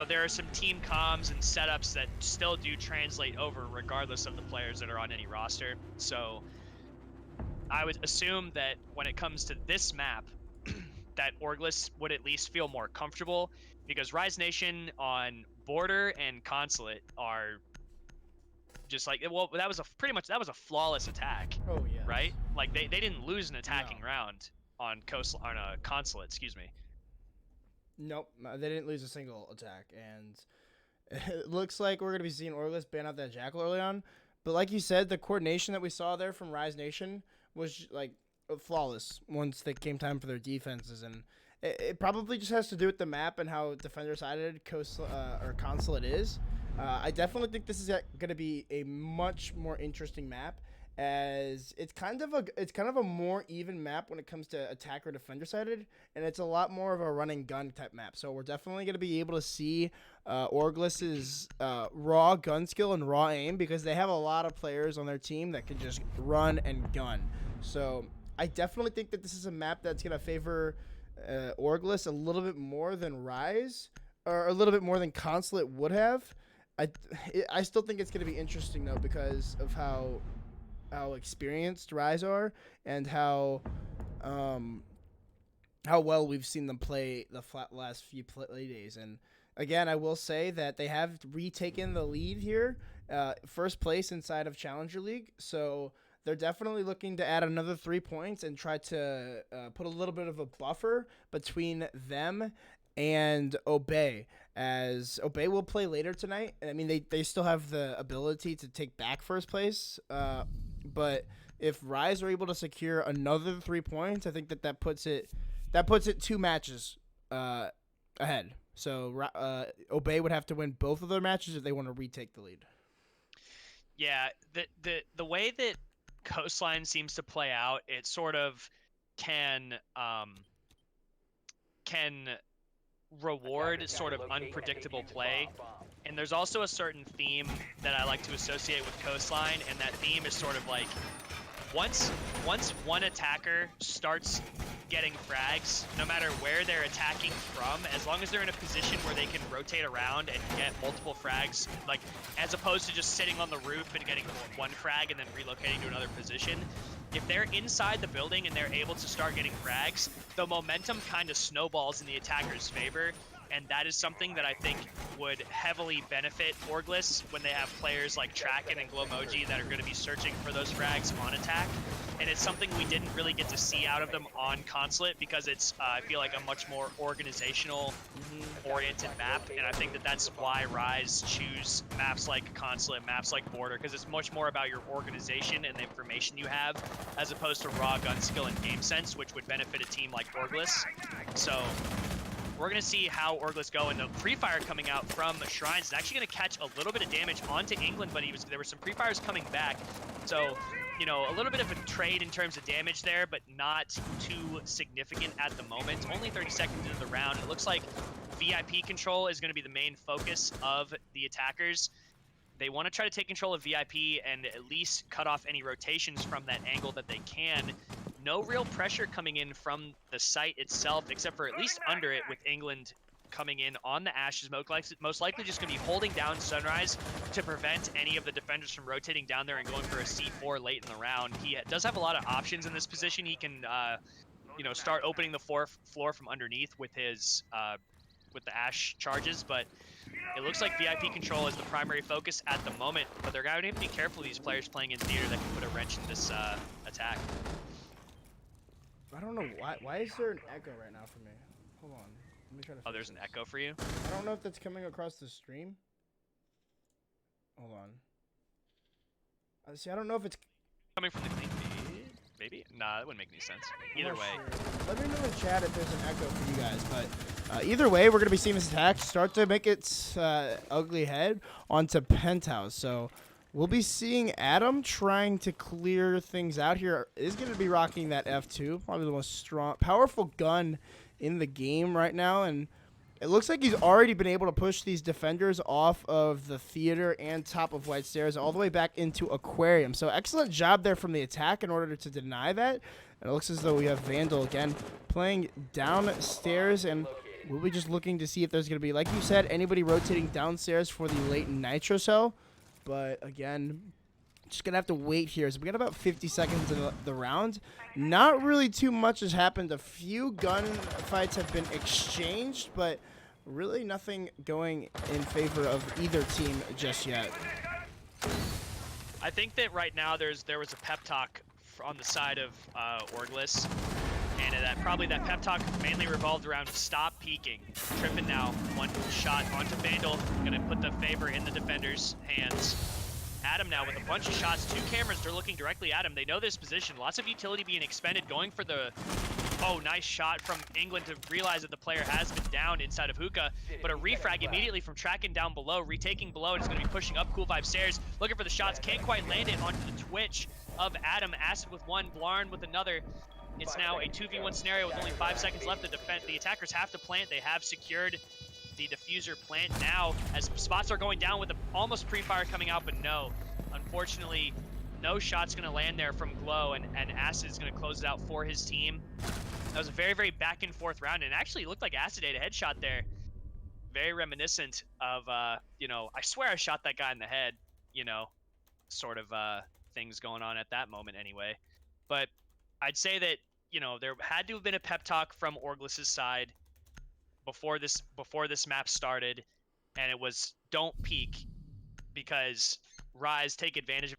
there are some team comms and setups that still do translate over regardless of the players that are on any roster. So I would assume that when it comes to this map, that Orgless would at least feel more comfortable, because Rise Nation on Border and Consulate are just like, well, that was a flawless attack, Oh yes. right? Like they didn't lose an attacking No. round on Consulate, excuse me. Nope. They didn't lose a single attack, and it looks like we're gonna be seeing Orgless ban out that Jackal early on. But like you said, the coordination that we saw there from Rise Nation was like flawless once it came time for their defenses, and it probably just has to do with the map and how defender-sided or Consulate is. I definitely think this is going to be a much more interesting map, as it's kind of a more even map when it comes to attacker defender sided, and it's a lot more of a run and gun type map. So we're definitely going to be able to see Orgless's raw gun skill and raw aim, because they have a lot of players on their team that can just run and gun. So I definitely think that this is a map that's going to favor Orgless a little bit more than Rise, or a little bit more than Consulate would have. I still think it's going to be interesting though, because of how experienced Rise are, and how well we've seen them play the last few play days. And again, I will say that they have retaken the lead here, first place inside of Challenger League. So they're definitely looking to add another 3 points and try to put a little bit of a buffer between them and Obey, as Obey will play later tonight. I mean, they still have the ability to take back first place, but if Rise are able to secure another 3 points, I think that puts it 2 matches ahead. So Obey would have to win both of their matches if they want to retake the lead. Yeah, the way that Coastline seems to play out, it sort of can reward sort of unpredictable play. And there's also a certain theme that I like to associate with Coastline, and that theme is sort of like, once one attacker starts getting frags, no matter where they're attacking from, as long as they're in a position where they can rotate around and get multiple frags, like as opposed to just sitting on the roof and getting one frag and then relocating to another position, if they're inside the building and they're able to start getting frags, the momentum kind of snowballs in the attacker's favor. And that is something that I think would heavily benefit Orgless when they have players like Tracken and Glowmoji that are going to be searching for those frags on attack. And it's something we didn't really get to see out of them on Consulate, because it's, I feel like, a much more organizational-oriented map. And I think that that's why Rise choose maps like Consulate, maps like Border, because it's much more about your organization and the information you have, as opposed to raw gun skill and game sense, which would benefit a team like Orgless. So we're going to see how Orgless go, and the pre-fire coming out from Shrines is actually going to catch a little bit of damage onto England, but there were some pre-fires coming back. So, you know, a little bit of a trade in terms of damage there, but not too significant at the moment. Only 30 seconds into the round. It looks like VIP control is going to be the main focus of the attackers. They want to try to take control of VIP and at least cut off any rotations from that angle that they can. No real pressure coming in from the site itself, except for at least under it, with England coming in on the Ashes. Most likely just going to be holding down Sunrise to prevent any of the defenders from rotating down there and going for a C4 late in the round. He does have a lot of options in this position. He can, you know, start opening the floor from underneath with his with the Ash charges, but it looks like VIP control is the primary focus at the moment. But they're going to have to be careful of these players playing in theater that can put a wrench in this attack. I don't know why is there an echo right now for me? Hold on. Let me try to Oh, there's an echo for you? I don't know if that's coming across the stream. Hold on. See, I don't know if it's Coming from the clean feed? Maybe? Nah, that wouldn't make any sense. Either way. Sure. Let me know in the chat if there's an echo for you guys. But either way, we're going to be seeing this attack start to make its ugly head onto Penthouse. So we'll be seeing Adam trying to clear things out here. Is going to be rocking that F2. Probably the most powerful gun in the game right now. And it looks like he's already been able to push these defenders off of the theater and top of White Stairs all the way back into Aquarium. So excellent job there from the attack in order to deny that. And it looks as though we have Vandal again playing downstairs. And we'll be just looking to see if there's going to be, like you said, anybody rotating downstairs for the late nitro cell. But again, just going to have to wait here. So we got about 50 seconds in the round. Not really too much has happened. A few gunfights have been exchanged, but really nothing going in favor of either team just yet. I think that right now there was a pep talk on the side of Orgless, and that pep talk mainly revolved around stop peeking. Trippin' now, one shot onto Vandal, gonna put the favor in the defender's hands. Adam now with a bunch of shots, 2 cameras, they're looking directly at him. They know this position, lots of utility being expended, going for the, oh, nice shot from England to realize that the player has been down inside of Hookah, but a refrag immediately from tracking down below, retaking below, and it's going to be pushing up Cool Vibe stairs, looking for the shots, can't quite land it onto the twitch of Adam. Acid with one, Blarn with another. It's now a 2v1 scenario with only 5 seconds left. The attackers have to plant. They have secured the diffuser plant now as spots are going down with the almost pre-fire coming out, but no. Unfortunately, no shot's going to land there from Glow, and Acid is going to close it out for his team. That was a very, very back and forth round, and actually it looked like Acid ate a headshot there. Very reminiscent of, you know, I swear I shot that guy in the head, you know, sort of things going on at that moment anyway. But I'd say that, you know, there had to have been a pep talk from Orgless's side before this map started, and it was don't peek because Rise take advantage of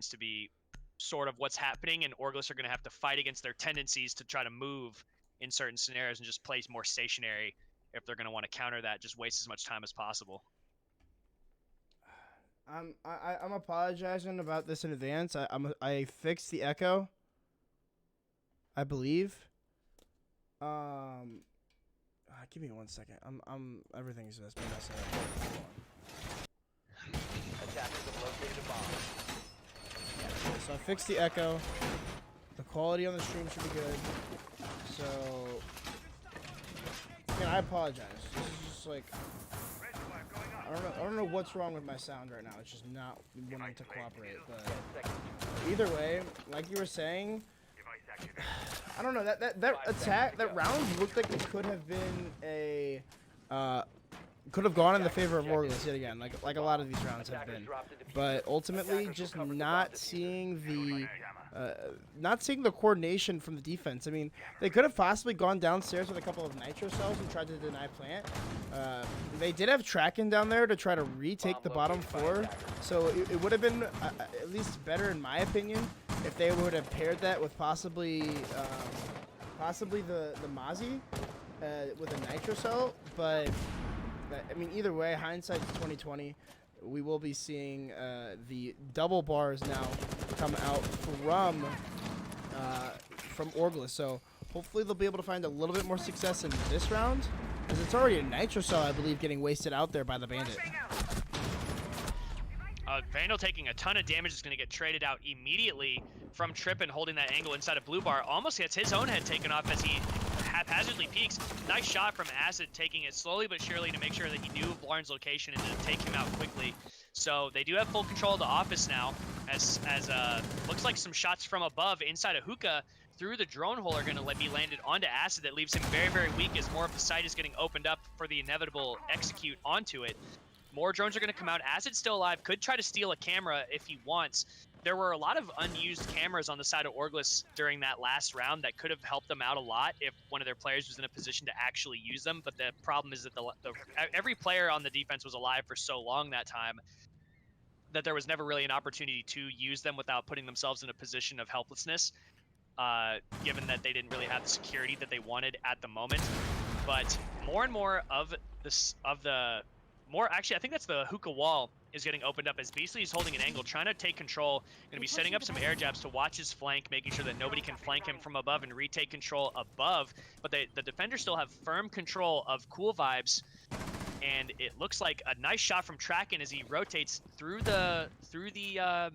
to be sort of what's happening, and Orgless are going to have to fight against their tendencies to try to move in certain scenarios and just play more stationary if they're going to want to counter that, just waste as much time as possible. I'm apologizing about this in advance. I fixed the echo, I believe. Give me 1 second. Everything's just messing up. Attackers have located a bomb. So I fixed the echo. The quality on the stream should be good. So, I apologize. This is just like, I don't know what's wrong with my sound right now. It's just not wanting to cooperate. But either way, like you were saying, I don't know, that round looked like it could have been a could have gone in the favor of Orgless yet again, like a lot of these rounds have been. But ultimately, just not seeing the coordination from the defense. I mean, they could have possibly gone downstairs with a couple of nitro cells and tried to deny plant. They did have Tracken down there to try to retake the bottom floor, so it would have been at least better, in my opinion, if they would have paired that with possibly the Mozzie with a nitro cell. But I mean, either way, hindsight's 2020. We will be seeing the double bars now come out from Orgless. So hopefully they'll be able to find a little bit more success in this round, because it's already a nitro cell, I believe, getting wasted out there by the Bandit. Vandal taking a ton of damage is going to get traded out immediately from Trippin, holding that angle inside of Blue Bar. Almost gets his own head taken off as he haphazardly peeks. Nice shot from Acid, taking it slowly but surely to make sure that he knew Blarn's location and to take him out quickly. So they do have full control of the office now, as looks like some shots from above inside of Hookah through the drone hole are going to be landed onto Acid. That leaves him very, very weak as more of the site is getting opened up for the inevitable execute onto it. More drones are going to come out. Acid's still alive, could try to steal a camera if he wants. There were a lot of unused cameras on the side of Orgless during that last round that could have helped them out a lot if one of their players was in a position to actually use them. But the problem is that every player on the defense was alive for so long that time that there was never really an opportunity to use them without putting themselves in a position of helplessness, given that they didn't really have the security that they wanted at the moment. But more and more of actually, I think that's the Hookah wall is getting opened up as Beastly is holding an angle, trying to take control. Going to be setting up some air jabs to watch his flank, making sure that nobody can flank him from above and retake control above. But the defenders still have firm control of Cool Vibes and it looks like a nice shot from Tracken as he rotates through the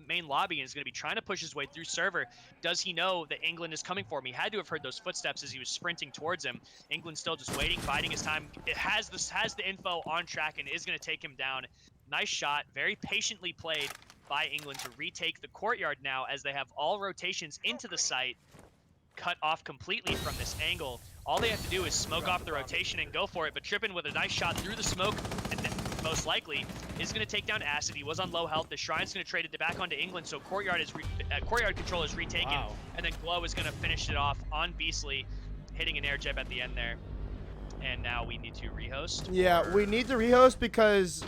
main lobby and is going to be trying to push his way through server. Does he know that England is coming for him? He had to have heard those footsteps as he was sprinting towards him. England still just waiting, biding his time. It has the info on Tracken, is going to take him down. Nice shot, very patiently played by England to retake the courtyard now as they have all rotations into the site cut off completely from this angle. All they have to do is smoke off the rotation and go for it, but Trippin with a nice shot through the smoke, and then most likely is going to take down Acid. He was on low health. The Shrine's going to trade it back onto England, so Courtyard control is retaken, Wow. and then Glow is going to finish it off on Beastly, hitting an air jab at the end there. And now we need to rehost. Yeah, we need to rehost because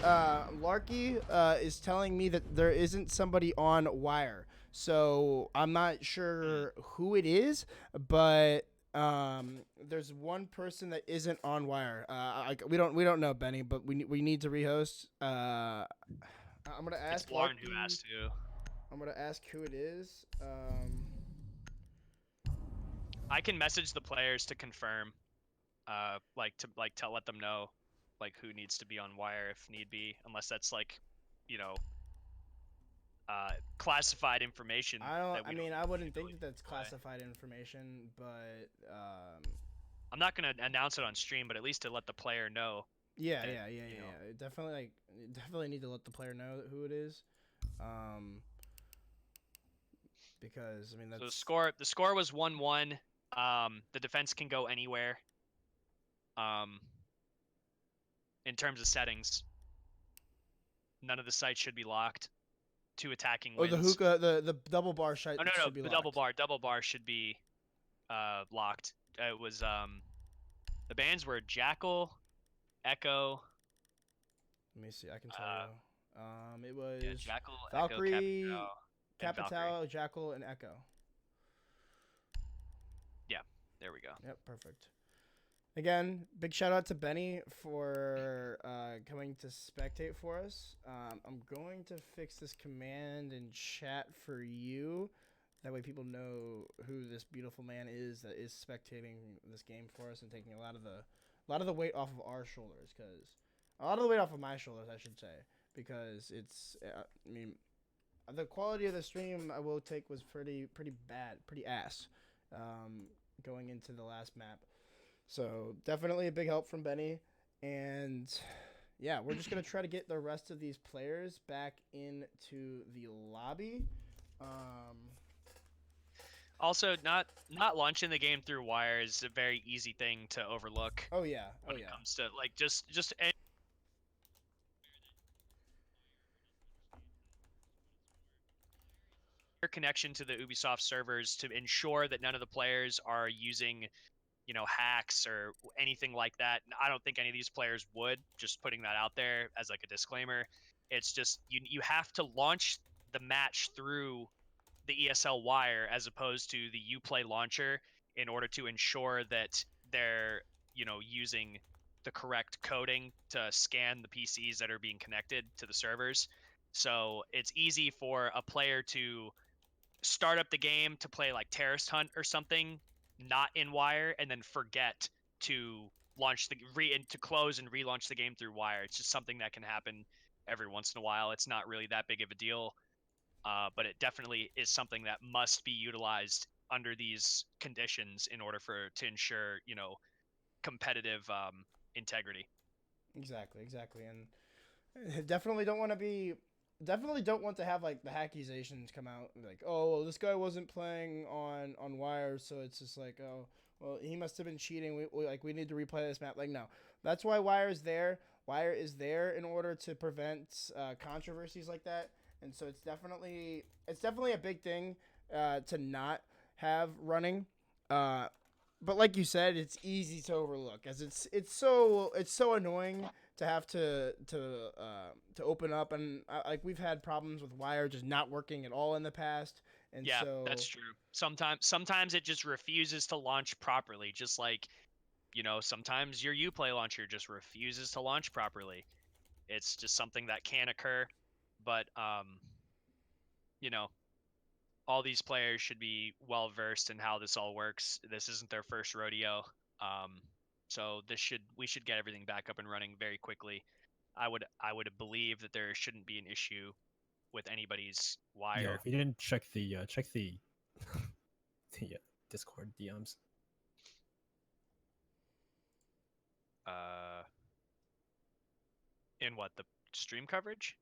Larky is telling me that there isn't somebody on wire. So I'm not sure who it is, but there's one person that isn't on wire. We don't know Benny, but we need to rehost. I'm gonna ask It's Lauren Larky, who has to. I'm gonna ask who it is. I can message the players to confirm. Let them know like who needs to be on wire if need be, unless that's like, you know, classified information. I wouldn't think that that's classified information, but I'm not gonna announce it on stream, but at least to let the player know. Yeah. that, you know. Definitely need to let the player know who it is. Because I mean that's So the score was 1-1. The defense can go anywhere. In terms of settings, none of the sites should be locked. 2 attacking wins. the hookah, the double bar shot. Oh no, should be the locked. double bar should be locked. It was the bands were Jackal, Echo. Let me see. I can tell you. It was Jackal, Valkyrie, Echo, Capital, Jackal, and Echo. Yeah, there we go. Yep, perfect. Again, big shout out to Benny for coming to spectate for us. I'm going to fix this command in chat for you. That way people know who this beautiful man is that is spectating this game for us and taking a lot of the weight off of our shoulders, because a lot of the weight off of my shoulders, I should say, because it's I mean, the quality of the stream I will take was pretty bad, pretty ass, going into the last map. So definitely a big help from Benny, and yeah, we're just gonna try to get the rest of these players back into the lobby. Also, not launching the game through wire is a very easy thing to overlook. Oh yeah, when it comes to like just your connection to the Ubisoft servers to ensure that none of the players are using, you know, hacks or anything like that. I don't think any of these players would. Just putting that out there as like a disclaimer. It's just you have to launch the match through the ESL wire as opposed to the Uplay launcher in order to ensure that they're, you know, using the correct coding to scan the PCs that are being connected to the servers. So it's easy for a player to start up the game to play like Terrorist Hunt or something, not in wire, and then forget to launch to close and relaunch the game through wire. It's just something that can happen every once in a while. It's not really that big of a deal, but it definitely is something that must be utilized under these conditions in order to ensure, you know, competitive integrity. Exactly, and definitely don't want to have like the accusations come out like, oh well, this guy wasn't playing on wire, so it's just like, oh well, he must have been cheating. We need to replay this map. Like, no, that's why wire is there. Wire is there in order to prevent controversies like that, and so it's definitely a big thing to not have running. But like you said, it's easy to overlook, as it's so annoying to have to open up, and like we've had problems with wire just not working at all in the past, and Yeah, so that's true. Sometimes it just refuses to launch properly, just like, you know, sometimes your Uplay launcher just refuses to launch properly. It's just something that can occur, but you know, all these players should be well versed in how this all works. This isn't their first rodeo. So we should get everything back up and running very quickly. I would believe that there shouldn't be an issue with anybody's Yo, wire. if you didn't check the the Discord DMs. In what, the stream coverage?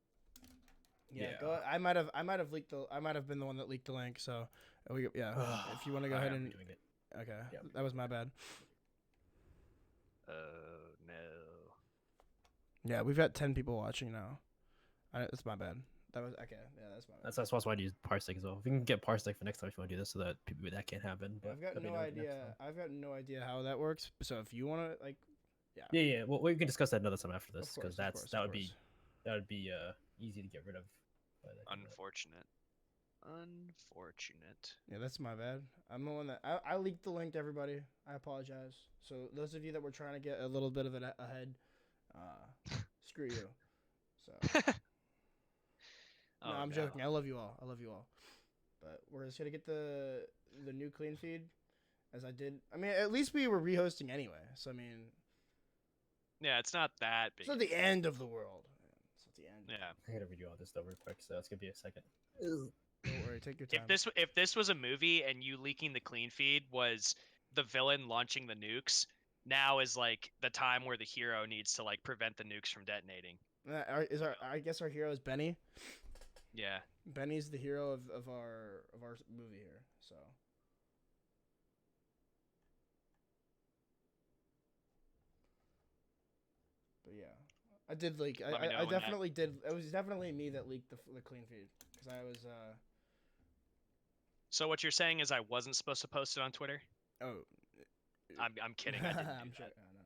Yeah, Yeah. go. I might have leaked the. I might have been the one that leaked the link. So, if you want to go ahead and. doing it. Okay, Yep. that was my bad. No. Yeah, we've got 10 people watching now. That's my bad. That was okay. Yeah, that's my bad. That's why I use Parsec as well. If we can get Parsec for next time if you want to do this, so that people that can't happen. But I've got that'd be no another next idea. time. I've got no idea how that works. So if you want to like, Yeah. Well, we can discuss that another time after this Of course, because of course, that of would be course. easy to get rid of. Unfortunate. Yeah, that's my bad. I'm the one that I leaked the link to everybody. I apologize. So those of you that were trying to get a little bit of it ahead, screw you. So Oh, no, I'm no. joking. I love you all. I love you all. But we're just gonna get the new clean feed, as I did. I mean, at least we were rehosting anyway. So I mean, Yeah, it's not that big. it's not the end of the world. It's not the end. Yeah. I gotta redo all this stuff real quick, so it's gonna be a second. Don't worry. Take your time. If this was a movie and you leaking the clean feed was the villain launching the nukes, now is like the time where the hero needs to like prevent the nukes from detonating. I guess our hero is Benny. Yeah. Benny's the hero of our movie here. So. But yeah, I did leak. Let me know I when that- definitely did. It was definitely me that leaked the clean feed because I was So what you're saying is I wasn't supposed to post it on Twitter? oh. I'm kidding. I didn't I'm do sure. that. I know.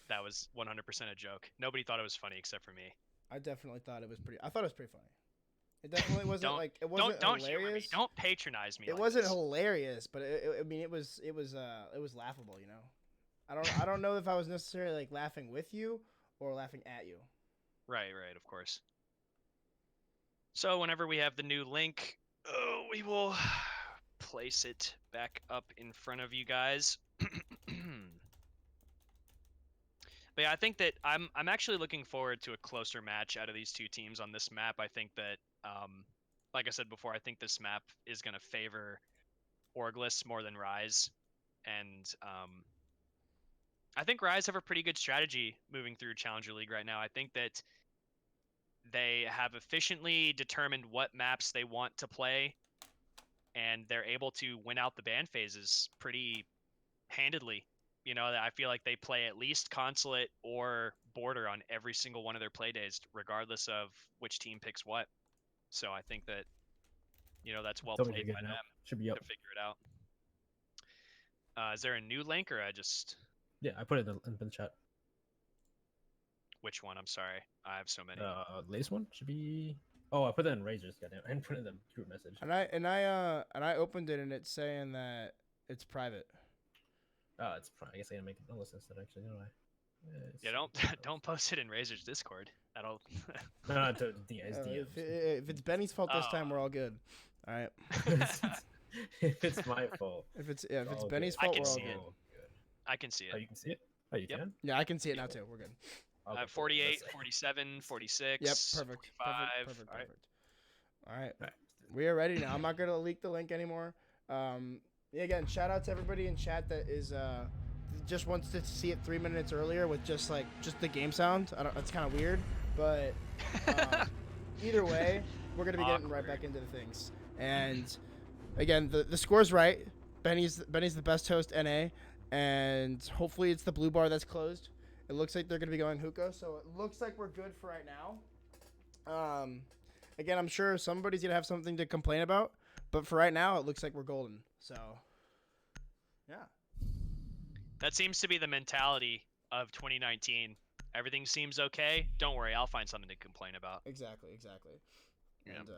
That was 100% a joke. Nobody thought it was funny except for me. I definitely thought it was pretty. I thought it was pretty funny. It definitely wasn't Don't- like it wasn't Don't humor me. hilarious. Don't patronize me. It like wasn't this. hilarious, but I mean, it was laughable. You know, I don't know if I was necessarily like laughing with you or laughing at you. Right, of course. So whenever we have the new link, we will place it back up in front of you guys. But yeah, I think that I'm actually looking forward to a closer match out of these two teams on this map. I think that, like I said before, I think this map is going to favor Orgless more than Rise, and I think Rise have a pretty good strategy moving through Challenger League right now. I think that they have efficiently determined what maps they want to play, and they're able to win out the ban phases pretty handedly. You know, I feel like they play at least Consulate or Border on every single one of their play days, regardless of which team picks what. So I think that, you know, that's well Tell me played you're by good them now. Should be up. to figure it out. Is there a new link, or I just... Yeah, I put it in the chat. Which one? I'm sorry. I have so many. Latest one should be. Oh, I put that in Razors. Goddamn, I didn't put it in the group message. And I opened it and it's saying that it's private. It's fine. I guess I gotta make it unless instead. Actually, don't I? Yeah, don't post it in Razor's Discord. That'll... No, to DMs. If it's Benny's fault this time, we're all good. All right. If it's my fault. If it's all Benny's good. I fault, can we're all see good. it. I can see it. Oh, you can see it? Oh, you Yep. can? Yeah, I can see it now too. We're good. I'll go for it. 48, Let's- 47, 46, Yep, perfect. 45. Perfect. All right. All right. Right. We are ready now. I'm not gonna leak the link anymore. Yeah, again, shout out to everybody in chat that is just wants to see it 3 minutes earlier with just the game sound. I don't. It's kind of weird, but either way, we're gonna be getting right back into the things. And again, the score's right. Benny's the best host NA, and hopefully it's the blue bar that's closed. It looks like they're gonna be going hookah, so it looks like we're good for right now. Again, I'm sure somebody's gonna have something to complain about, but for right now, it looks like we're golden. So, yeah. That seems to be the mentality of 2019. Everything seems okay. Don't worry, I'll find something to complain about. Exactly. Yeah. And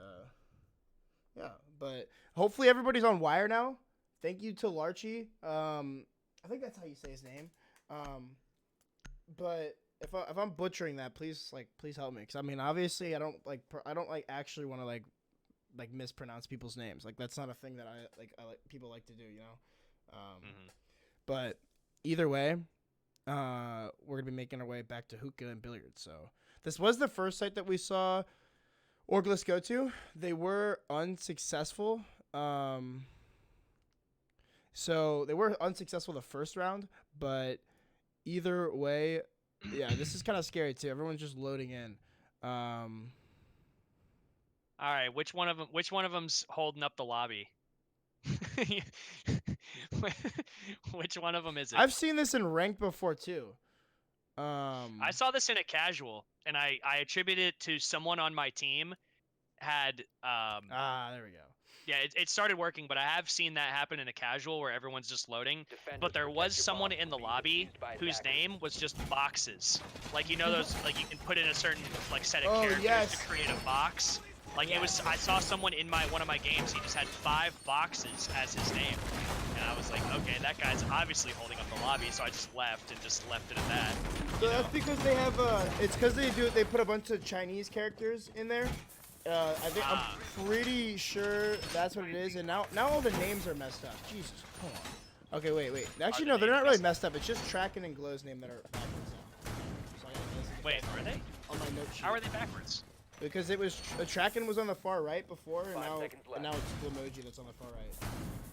yeah, but hopefully everybody's on wire now. Thank you to Larchie. I think that's how you say his name. But if I'm butchering that, please help me, because I mean, obviously I don't actually want to like mispronounce people's names. Like, that's not a thing that I like people like to do, you know. Mhm. But either way, we're gonna be making our way back to hookah and billiards. So this was the first site that we saw Orgless go to. They were unsuccessful. So they were unsuccessful the first round, but either way, yeah, this is kind of scary too. Everyone's just loading in. All right, which one of them's holding up the lobby? Which one of them is it? I've seen this in ranked before too. I saw this in a casual, and I attribute it to someone on my team had there we go. yeah, it started working, but I have seen that happen in a casual where everyone's just loading. But there was someone in the lobby whose name was just boxes. Like, you know those, like, you can put in a certain, like, set of characters to create a box. Like, it was, I saw someone in one of my games, he just had 5 boxes as his name. And I was like, okay, that guy's obviously holding up the lobby, so I just left it at that. So that's because they have, it's because they put a bunch of Chinese characters in there. I'm pretty sure that's what it is, and now all the names are messed up. Jesus, come on. Okay, wait. Actually, no, they're not really messed up. It's just Tracken and Glow's name that are backwards now. So Wait, are they? On my note sheet. How are they backwards? Because it was Tracken was on the far right before, and now it's Glowmoji that's on the far right.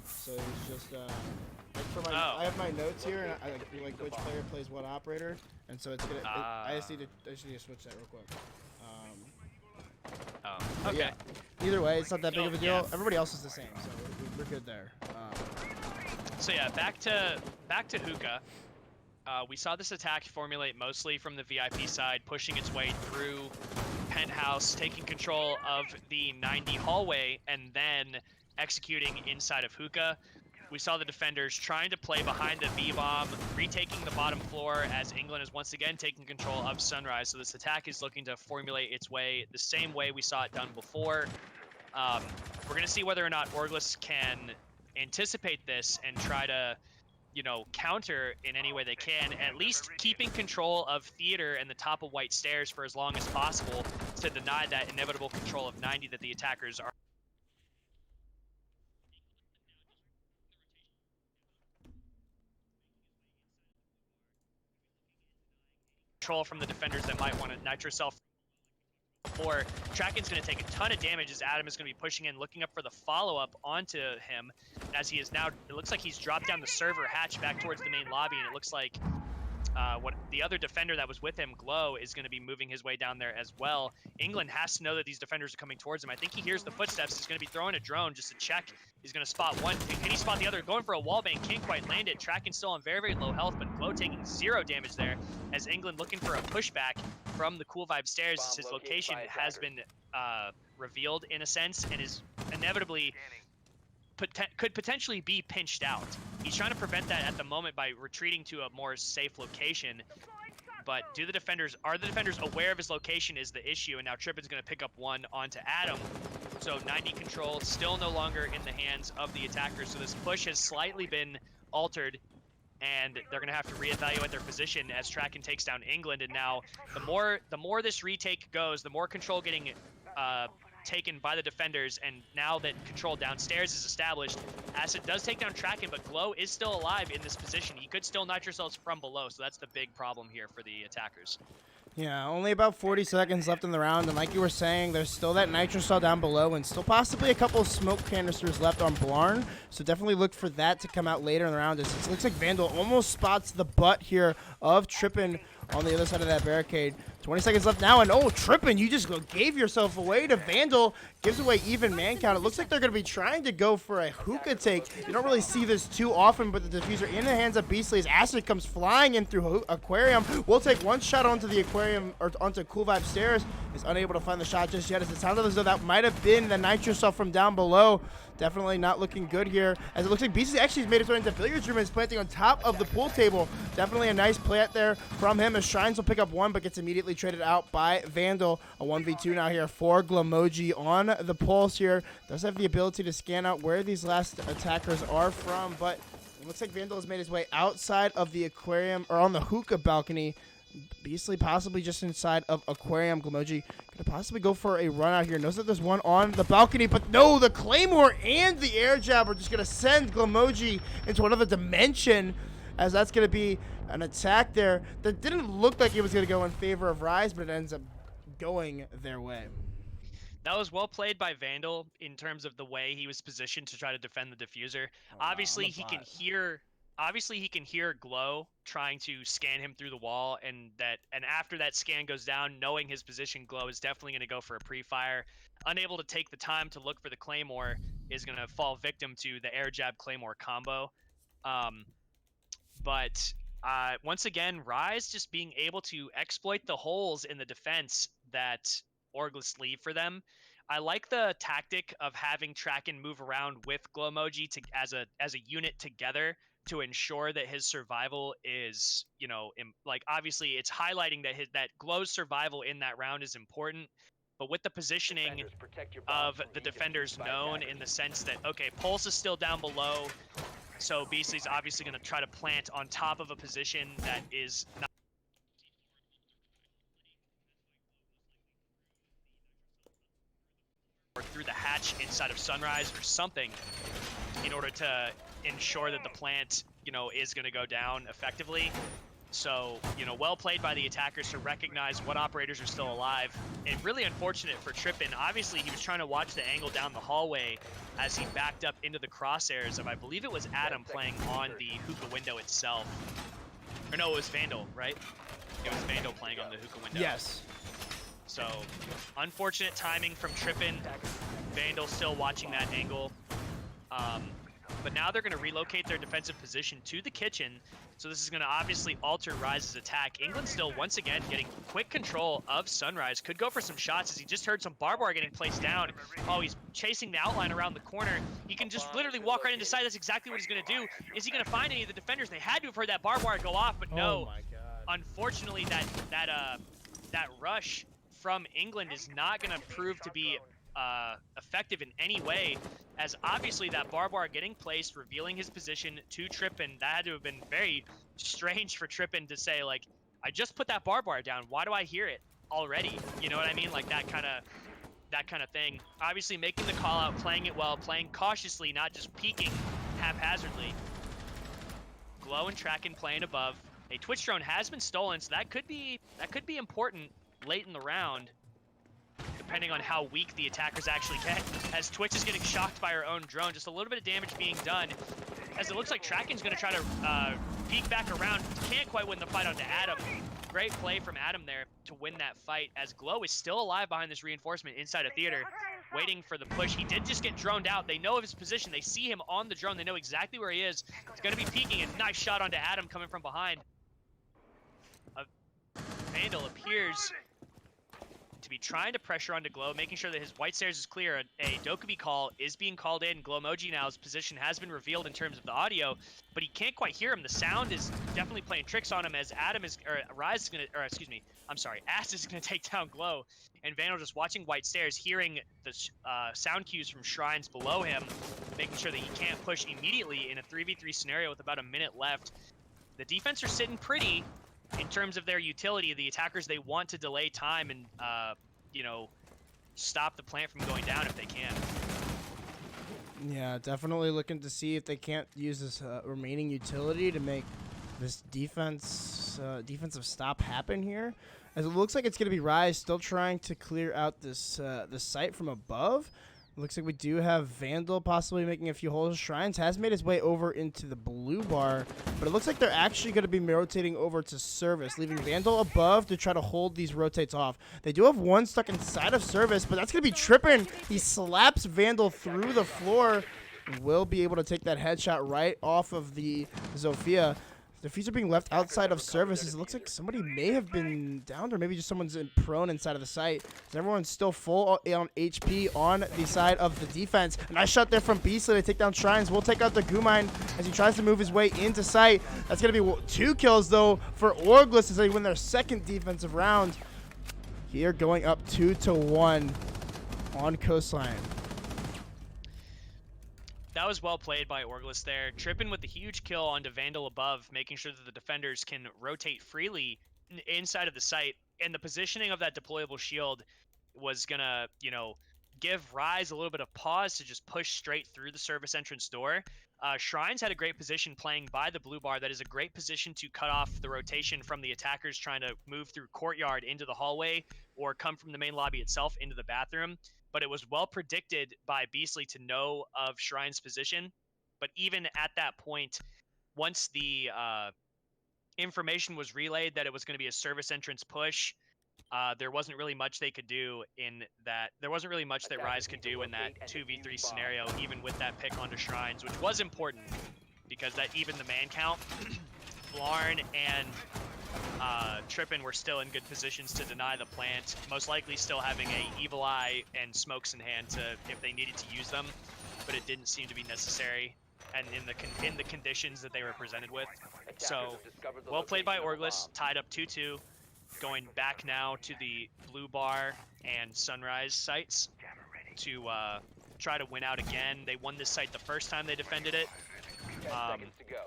So it's just like for my I have my notes here, and I like which player plays what operator, and so it's gonna. I just need to switch that real quick. Okay. Yeah. Either way, it's not that big of a deal. Yeah. Everybody else is the same, so we're good there. So yeah, back to hookah. We saw this attack formulate mostly from the VIP side, pushing its way through penthouse, taking control of the 90 hallway, and then executing inside of hookah. We saw the defenders trying to play behind the B-bomb, retaking the bottom floor as England is once again taking control of Sunrise. So this attack is looking to formulate its way the same way we saw it done before. We're going to see whether or not Orgless can anticipate this and try to, you know, counter in any way they can, at least keeping control of theater and the top of white stairs for as long as possible to deny that inevitable control of 90 that the attackers are. Control from the defenders that might want to nitro self. Or Tracken's going to take a ton of damage as Adam is going to be pushing in, looking up for the follow-up onto him. As he is now, it looks like he's dropped down the server hatch back towards the main lobby, and it looks like what the other defender that was with him, Glow, is going to be moving his way down there as well. England has to know that these defenders are coming towards him. I think he hears the footsteps. He's going to be throwing a drone just to check. He's going to spot one. Can he spot the other? Going for a wallbang. Can't quite land it. Tracken still on very, very low health, but Glow taking 0 damage there as England looking for a pushback from the Cool Vibe stairs as his location has been revealed in a sense and is inevitably could potentially be pinched out. He's trying to prevent that at the moment by retreating to a more safe location. But are the defenders aware of his location is the issue, and now Trippin's going to pick up one onto Adam. So 90 control still no longer in the hands of the attackers. So this push has slightly been altered, and they're going to have to reevaluate their position as Tracken takes down England. And now the more this retake goes, the more control getting taken by the defenders, and now that control downstairs is established, Acid does take down Tracken, but Glow is still alive in this position. He could still nitro cells from below, so that's the big problem here for the attackers. Yeah, only about 40 seconds left in the round, and like you were saying, there's still that nitro cell down below, and still possibly a couple of smoke canisters left on Blarn, so definitely look for that to come out later in the round. It looks like Vandal almost spots the butt here of Trippin on the other side of that barricade. 20 seconds left now, and oh, Trippin, you just gave yourself away to Vandal. Gives away even man count. It looks like they're going to be trying to go for a hookah take. You don't really see this too often, but the diffuser in the hands of Beastly as Acid comes flying in through Aquarium. Will take one shot onto the Aquarium, or onto Cool Vibe stairs. Is unable to find the shot just yet, as it sounded as though that might have been the nitro stuff from down below. Definitely not looking good here, as it looks like Beastly actually has made his way into Billiards Room and is planting on top of the pool table. Definitely a nice play out there from him, as Shrines will pick up one, but gets immediately traded out by Vandal. A 1v2 now here for Glamoji on the pulse here. Does have the ability to scan out where these last attackers are from, but it looks like Vandal has made his way outside of the Aquarium, or on the hookah balcony. Beastly possibly just inside of Aquarium. Glamoji could possibly go for a run out here. Knows that there's one on the balcony, but no, the Claymore and the air jab are just going to send Glamoji into another dimension. as that's going to be an attack there that didn't look like it was going to go in favor of Rise, but it ends up going their way. That was well played by Vandal in terms of the way he was positioned to try to defend the diffuser. Oh, wow, Obviously, I'm a he can bot. hear. Obviously, he can hear Glow trying to scan him through the wall, and after that scan goes down, knowing his position, Glow is definitely going to go for a pre-fire. Unable to take the time to look for the Claymore, is going to fall victim to the air jab Claymore combo. But once again, Rise just being able to exploit the holes in the defense that Orgless leave for them. I like the tactic of having Traken move around with Glowmoji to as a unit together to ensure that his survival is, like obviously it's highlighting that that Glow's survival in that round is important. But with the positioning Defenders, protect your bombs of from the being defenders defused by known attackers. in the sense that, okay, Pulse is still down below, so Beastly's obviously going to try to plant on top of a position that is not or through the hatch inside of Sunrise or something in order to ensure that the plant, is going to go down effectively. So, well played by the attackers to recognize what operators are still alive. And really unfortunate for Trippin. Obviously, he was trying to watch the angle down the hallway as he backed up into the crosshairs of, I believe it was Adam playing on the hookah window itself. Or no, it was Vandal, right? It was Vandal playing on the hookah window. Yes. So, unfortunate timing from Trippin. Vandal still watching that angle. But now they're going to relocate their defensive position to the kitchen. So this is going to obviously alter Rise's attack. England still, once again, getting quick control of Sunrise. Could go for some shots as he just heard some barbed wire getting placed down. Oh, he's chasing the outline around the corner. He can just literally walk right into sight. That's exactly what he's going to do. Is he going to find any of the defenders? They had to have heard that barbed wire go off, but no. Oh my God. Unfortunately, that rush from England is not going to prove to be effective in any way, as obviously that barbed wire getting placed, revealing his position to Trippin. That had to have been very strange for Trippin to say, like, I just put that barbed wire down. Why do I hear it already? You know what I mean? Like that kind of thing. Obviously making the call out, playing it well, playing cautiously, not just peeking haphazardly. Glow and Traken playing above. A Twitch drone has been stolen, so that could be important late in the round, depending on how weak the attackers actually get, as Twitch is getting shocked by her own drone. Just a little bit of damage being done, as it looks like Traken's going to try to peek back around. Can't quite win the fight onto Adam. Great play from Adam there to win that fight, as Glow is still alive behind this reinforcement inside a theater, waiting for the push. He did just get droned out. They know of his position. They see him on the drone. They know exactly where he is. He's going to be peeking. A nice shot onto Adam coming from behind. Vandal appears to be trying to pressure onto Glow, making sure that his white stairs is clear. A Dokubi call is being called in. Glowmoji now's position has been revealed in terms of the audio, but he can't quite hear him. The sound is definitely playing tricks on him, as Rise is gonna, or excuse me, I'm sorry, Ass is gonna take down Glow, and Vandal just watching white stairs, hearing the sound cues from shrines below him, making sure that he can't push immediately in a 3v3 scenario with about a minute left. The defense are sitting pretty in terms of their utility. The attackers, they want to delay time and, stop the plant from going down if they can. Yeah, definitely looking to see if they can't use this remaining utility to make this defensive stop happen here. As it looks like it's going to be Rise still trying to clear out this the site from above. Looks like we do have Vandal possibly making a few holes. Shrines has made his way over into the blue bar, but it looks like they're actually going to be rotating over to Service, leaving Vandal above to try to hold these rotates off. They do have one stuck inside of Service, but that's going to be Trippin. He slaps Vandal through the floor. Will be able to take that headshot right off of the Zofia. The Defeats are being left outside of Services. It looks like somebody may have been downed, or maybe just someone's prone inside of the site. Everyone's still full on HP on the side of the defense. A nice shot there from Beastly to take down Shrines. We'll take out the Gumine as he tries to move his way into sight. That's going to be 2 kills, though, for Orgless as they win their second defensive round. Here going up 2-1 on Coastline. That was well played by Orgless there. Trippin with the huge kill onto Vandal above, making sure that the defenders can rotate freely inside of the site. And the positioning of that deployable shield was gonna, give Rise a little bit of pause to just push straight through the service entrance door. Shrines had a great position playing by the blue bar. That is a great position to cut off the rotation from the attackers trying to move through courtyard into the hallway or come from the main lobby itself into the bathroom. But it was well predicted by Beastly to know of Shrine's position. But even at that point, once the information was relayed that it was going to be a service entrance push, there wasn't really much they could do in that. There wasn't really much that Rise could do in that 2v3 scenario, even with that pick onto Shrines, which was important because that even the man count, Blarn and Trippin were still in good positions to deny the plant, most likely still having a Evil Eye and smokes in hand to if they needed to use them, but it didn't seem to be necessary and in the conditions that they were presented with. So, well played by Orgless, tied up 2-2. Going back now to the Blue Bar and Sunrise sites to try to win out again. They won this site the first time they defended it, 10 seconds to go.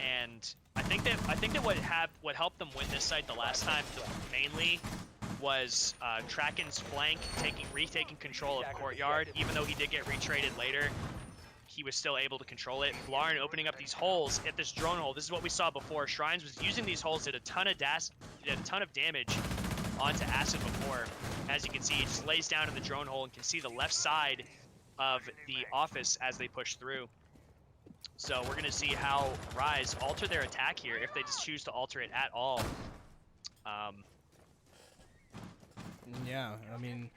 and I think that what helped them win this site the last time mainly was Tracken's flank retaking control of Courtyard. Even though he did get retraded later, he was still able to control it. Blarn opening up these holes at this drone hole. This is what we saw before. Shrines was using these holes, did a ton of damage onto Acid before. As you can see, he just lays down in the drone hole and can see the left side of the office as they push through. So we're going to see how Rise alter their attack here, if they just choose to alter it at all. Yeah, I mean,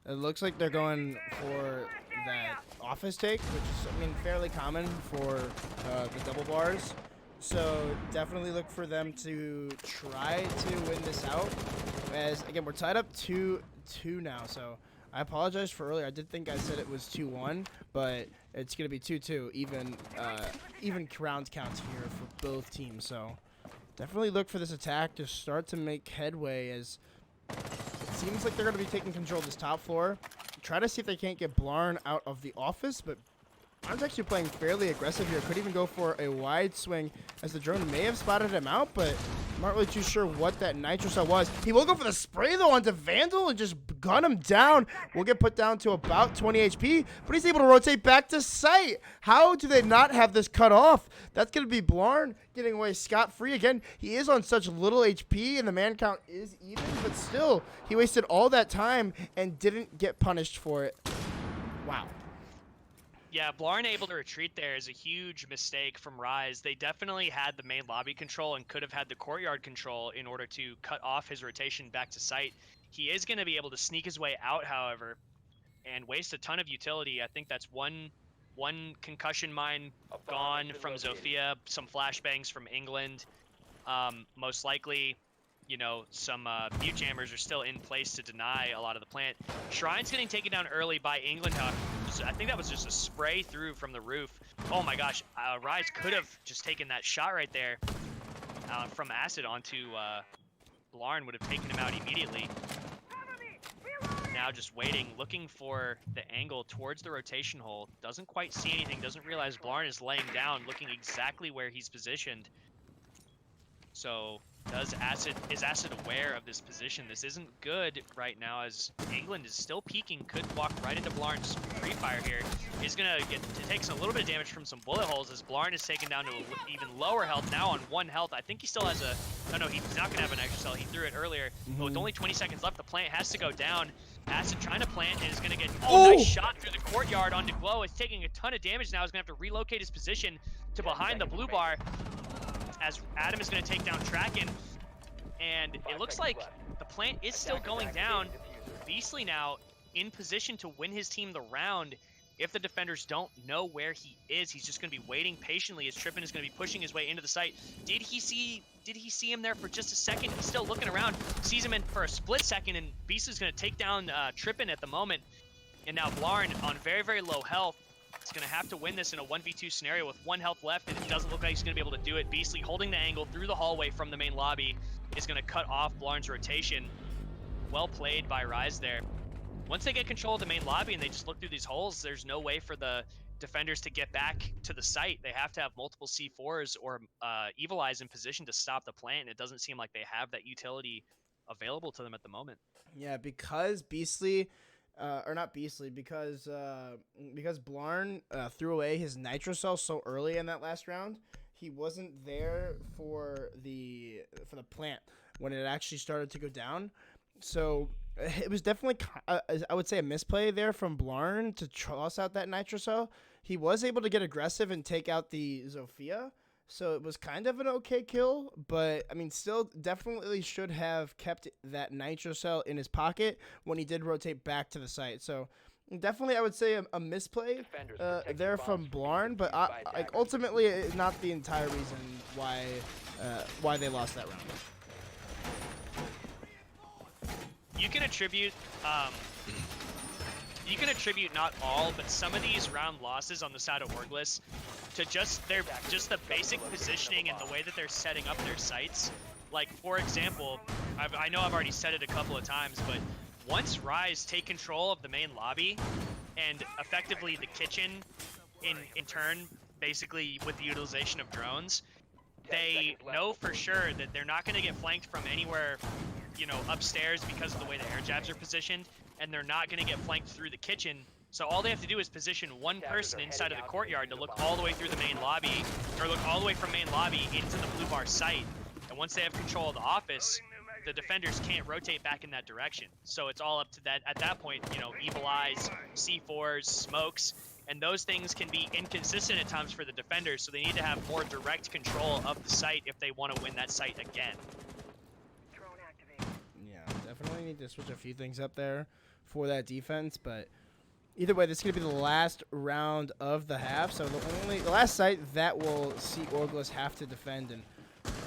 it looks like they're going for that office take, which is, I mean, fairly common for the double bars. So definitely look for them to try to win this out. As, again, we're tied up 2-2 now, so I apologize for earlier. I did think I said it was 2-1, but it's going to be 2-2, even round counts here for both teams. So definitely look for this attack to start to make headway, as it seems like they're going to be taking control of this top floor. Try to see if they can't get Blarn out of the office, but Blarn's actually playing fairly aggressive here. Could even go for a wide swing, as the drone may have spotted him out, but I'm not really too sure what that nitro cell was. He will go for the spray, though, onto Vandal and just gun him down. Will get put down to about 20 HP, but he's able to rotate back to site. How do they not have this cut off? That's going to be Blarn getting away scot-free. Again, he is on such little HP, and the man count is even, but still, he wasted all that time and didn't get punished for it. Wow. Yeah, Blarn able to retreat there is a huge mistake from Rise. They definitely had the main lobby control and could have had the courtyard control in order to cut off his rotation back to site. He is going to be able to sneak his way out, however, and waste a ton of utility. I think that's one concussion mine gone from Zofia, some flashbangs from England. Most likely, you know, some mute jammers are still in place to deny a lot of the plant. Shrine's getting taken down early by England, however. I think that was just a spray through from the roof. Oh my gosh, Rise could have just taken that shot right there from Acid onto Blarn, would have taken him out immediately. Now just waiting, looking for the angle towards the rotation hole. Doesn't quite see anything, doesn't realize Blarn is laying down, looking exactly where he's positioned. So is Acid aware of this position? This isn't good right now, as England is still peeking, could walk right into Blarn's free fire here. He's gonna take a little bit of damage from some bullet holes, as Blarn is taken down to even lower health, now on 1 health. I think he still has no, he's not gonna have an extra cell. He threw it earlier, but with only 20 seconds left, the plant has to go down. Acid trying to plant and is gonna get nice shot through the courtyard onto Glow. Is taking a ton of damage now. He's gonna have to relocate his position to behind the blue bar, as Adam is going to take down Tracken, and it looks like the plant is still going down. Beastly now in position to win his team the round. If the defenders don't know where he is, he's just going to be waiting patiently, as Trippin is going to be pushing his way into the site. Did he see him there for just a second? He's still looking around, sees him in for a split second, and Beastly's going to take down Trippin at the moment. And now Blarn on very, very low health. He's going to have to win this in a 1v2 scenario with 1 health left, and it doesn't look like he's going to be able to do it. Beastly holding the angle through the hallway from the main lobby is going to cut off Blarn's rotation. Well played by Rise there. Once they get control of the main lobby and they just look through these holes, there's no way for the defenders to get back to the site. They have to have multiple C4s or Evil Eyes in position to stop the plant, and it doesn't seem like they have that utility available to them at the moment. Yeah, because Beastly or not Beastly, because Blarn threw away his nitro cell so early in that last round. He wasn't there for the plant when it actually started to go down. So it was definitely, I would say, a misplay there from Blarn to toss out that nitro cell. He was able to get aggressive and take out the Zofia. So it was kind of an okay kill, but I mean, still definitely should have kept that nitro cell in his pocket when he did rotate back to the site. So definitely, I would say a misplay Defenders protect there your from bombs from Blarn, being but defused by attackers. ultimately, it's not the entire reason why they lost that round. You can attribute not all, but some of these round losses on the side of Orgless to just the basic positioning and the way that they're setting up their sites. Like, for example, I know I've already said it a couple of times, but once Rise take control of the main lobby and effectively the kitchen in turn, basically with the utilization of drones, they know for sure that they're not going to get flanked from anywhere, you know, upstairs because of the way the air jabs are positioned, and they're not going to get flanked through the kitchen. So all they have to do is position one person inside of the courtyard to look all the way through the main lobby, or look all the way from main lobby into the blue bar site. And once they have control of the office, the defenders can't rotate back in that direction. So it's all up to that, at that point, you know, Evil Eyes, C4s, smokes, and those things can be inconsistent at times for the defenders, so they need to have more direct control of the site if they want to win that site again. Yeah, definitely need to switch a few things up there for that defense, but either way, this is going to be the last round of the half, so the last site that will see Orgless have to defend, and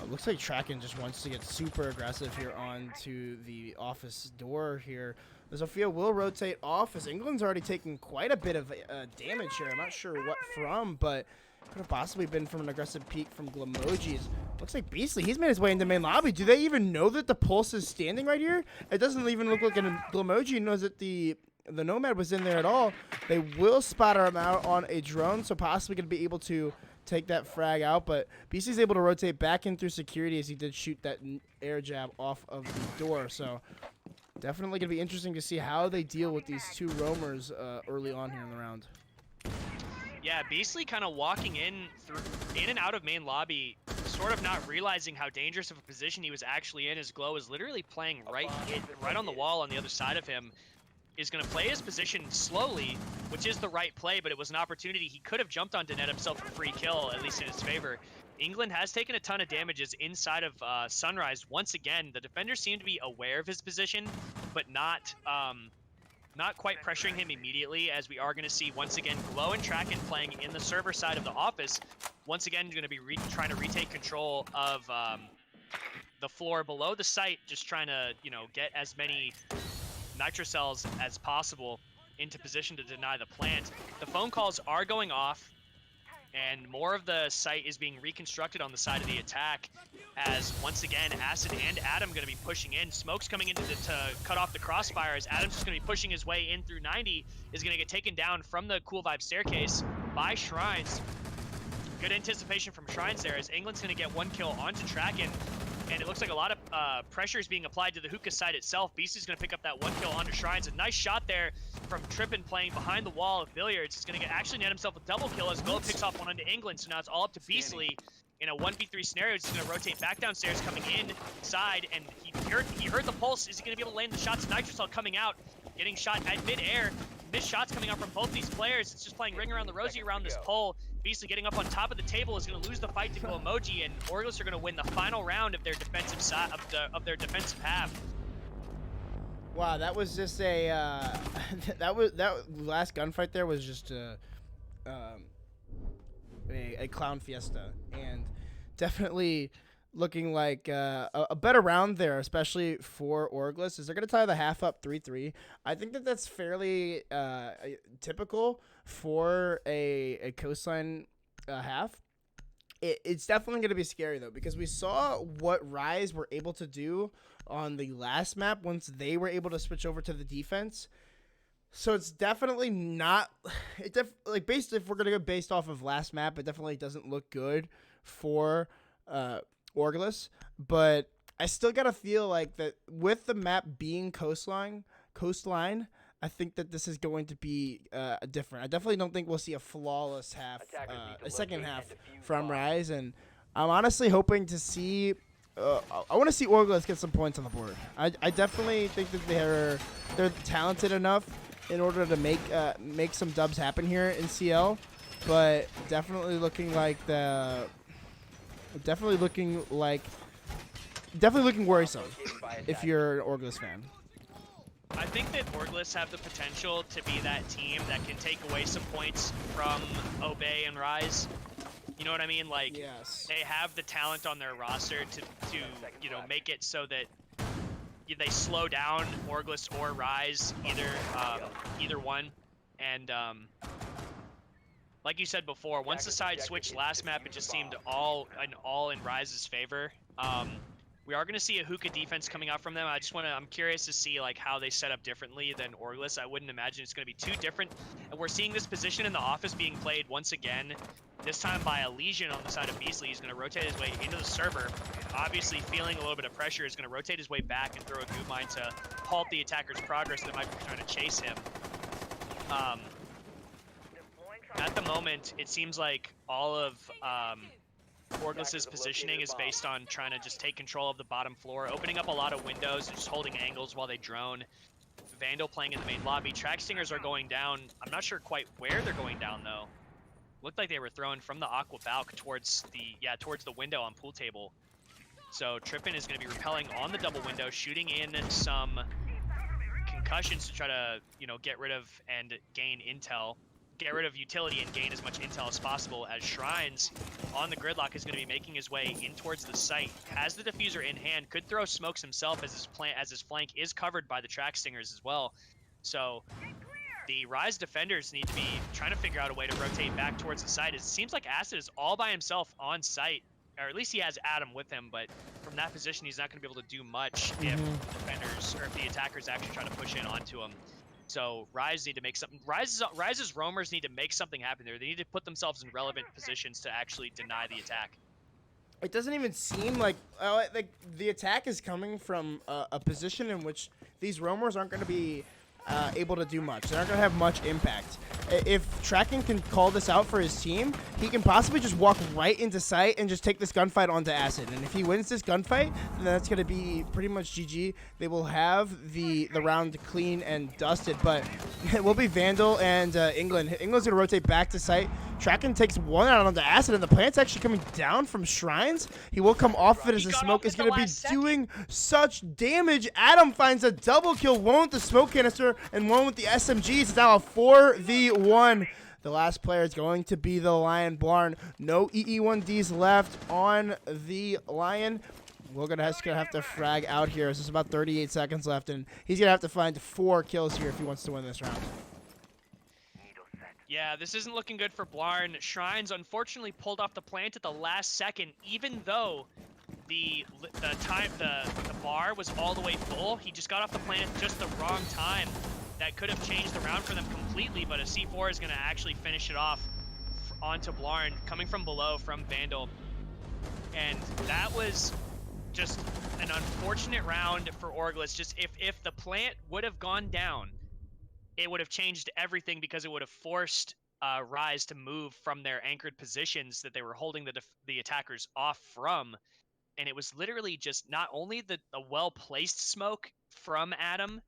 looks like Tracken just wants to get super aggressive here onto the office door here. The Zofia will rotate off as England's already taking quite a bit of damage here. I'm not sure what from, but could have possibly been from an aggressive peek from Glamoji's. Looks like Beastly, he's made his way into main lobby. Do they even know that the Pulse is standing right here? It doesn't even look like Glamoji knows that the Nomad was in there at all. They will spot him out on a drone, so possibly going to be able to take that frag out, but Beastly's able to rotate back in through security as he did shoot that air jab off of the door. So definitely going to be interesting to see how they deal with these two roamers early on here in the round. Yeah, Beastly kind of walking in and out of main lobby, sort of not realizing how dangerous of a position he was actually in. His Glow was literally playing right on the wall on the other side of him. Is going to play his position slowly, which is the right play, but it was an opportunity. He could have jumped on to net himself a free kill, at least in his favor. England has taken a ton of damages inside of Sunrise. Once again, the defenders seem to be aware of his position, but not quite pressuring him immediately, as we are going to see once again Glow and Tracken playing in the server side of the office. Once again, going to be trying to retake control of the floor below the site, just trying to, you know, get as many nitro cells as possible into position to deny the plant. The phone calls are going off, and more of the site is being reconstructed on the side of the attack, as once again Acid and Adam going to be pushing in. Smoke's coming in to cut off the crossfire, as Adam's just going to be pushing his way in through 90, is going to get taken down from the Cool Vibe staircase by Shrines. Good anticipation from Shrines there, as England's going to get one kill onto Tracken. And it looks like a lot of pressure is being applied to the hookah side itself. Beastly's going to pick up that one kill onto Shrines. A nice shot there from Trippin playing behind the wall of Billiards. He's going to actually net himself a double kill as Glow picks off one onto England. So now it's all up to Beastly in a 1v3 scenario. He's going to rotate back downstairs, coming inside, and he heard the pulse. Is he going to be able to land the shots? Nitrocell coming out, getting shot at mid-air. Missed shots coming out from both these players. It's just playing ring around the rosy around this pole. Beastly getting up on top of the table is going to lose the fight to Emoji, and Orgless are going to win the final round of their defensive side of their defensive half. Wow, that was just a that last gunfight there was just a clown fiesta, and definitely looking like a better round there, especially for Orgless, is they're going to tie the half up 3-3. I think that that's fairly typical for a coastline half. It's definitely going to be scary, though, because we saw what Rise were able to do on the last map once they were able to switch over to the defense. So it's definitely not – if we're going to go based off of last map, it definitely doesn't look good for Orgless, but I still gotta feel like that with the map being coastline, I think that this is going to be different. I definitely don't think we'll see a flawless half, a second half from Rise, and I'm honestly hoping to see. I want to see Orgless get some points on the board. I definitely think that they're talented enough in order to make some dubs happen here in CL, but definitely looking worrisome if you're an Orgless fan. I think that Orgless have the potential to be that team that can take away some points from Obey and Rise. You know what I mean? Like, Yes. they have the talent on their roster to make it so that they slow down Orgless or Rise, either one. And like you said before, once the side switched last map, it just seemed all in Rise's favor. We are going to see a hookah defense coming out from them. I'm curious to see like how they set up differently than Orgless. I wouldn't imagine it's going to be too different. And we're seeing this position in the office being played once again, this time by a Legion on the side of Beastly. He's going to rotate his way into the server. Obviously feeling a little bit of pressure, is going to rotate his way back and throw a goo mine to halt the attacker's progress that might be trying to chase him. At the moment, it seems like all of Orgless's positioning is based on trying to just take control of the bottom floor, opening up a lot of windows and just holding angles while they drone. Vandal playing in the main lobby. Track Stingers are going down. I'm not sure quite where they're going down though. Looked like they were thrown from the Aqua Balk towards the window on pool table. So Trippin is going to be repelling on the double window, shooting in some concussions to try to, get rid of and gain intel. Get rid of utility and gain as much intel as possible, as Shrines on the gridlock is going to be making his way in towards the site. Has the diffuser in hand, could throw smokes himself as his flank is covered by the Track Stingers as well. So the Rise defenders need to be trying to figure out a way to rotate back towards the site. It seems like Acid is all by himself on site, or at least he has Adam with him, but from that position he's not going to be able to do much if the defenders or if the attackers actually try to push in onto him. So Rise need to make something. Rise's roamers need to make something happen there. They need to put themselves in relevant positions to actually deny the attack. It doesn't even seem like the attack is coming from a position in which these roamers aren't going to be able to do much. They're not going to have much impact. If Tracking can call this out for his team, he can possibly just walk right into sight and just take this gunfight onto Acid. And if he wins this gunfight, then that's going to be pretty much GG. They will have the round clean and dusted, but it will be Vandal and England. England's going to rotate back to sight. Tracking takes one out onto Acid, and the plant's actually coming down from Shrines. He will come off of it as the smoke is going to be doing such damage. Adam finds a double kill, one with the smoke canister and one with the SMGs. It's now a 4v1. The last player is going to be the Lion Blarn. No EE1Ds left on the Lion. We're gonna have to frag out here. There's about 38 seconds left, and he's gonna have to find 4 kills here if he wants to win this round. Yeah, this isn't looking good for Blarn. Shrines unfortunately pulled off the plant at the last second, even though the bar was all the way full. He just got off the plant at just the wrong time. That could have changed the round for them completely, but a C4 is going to actually finish it off onto Blarn, coming from below from Vandal. And that was just an unfortunate round for Orgless. Just if the plant would have gone down, it would have changed everything, because it would have forced Rise to move from their anchored positions that they were holding the attackers off from. And it was literally just not only a well-placed smoke from Adam,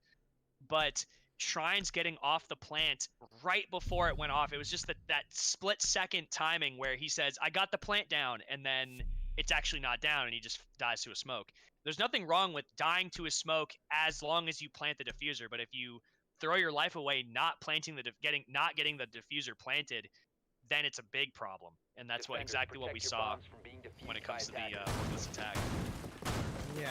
but Shrines getting off the plant right before it went off. It was just that split-second timing where he says, I got the plant down, and then it's actually not down, and he just dies to a smoke. There's nothing wrong with dying to a smoke as long as you plant the diffuser, but if you throw your life away not planting not getting the diffuser planted, then it's a big problem. And that's exactly what we saw when it comes to the Orgless attack. Yeah,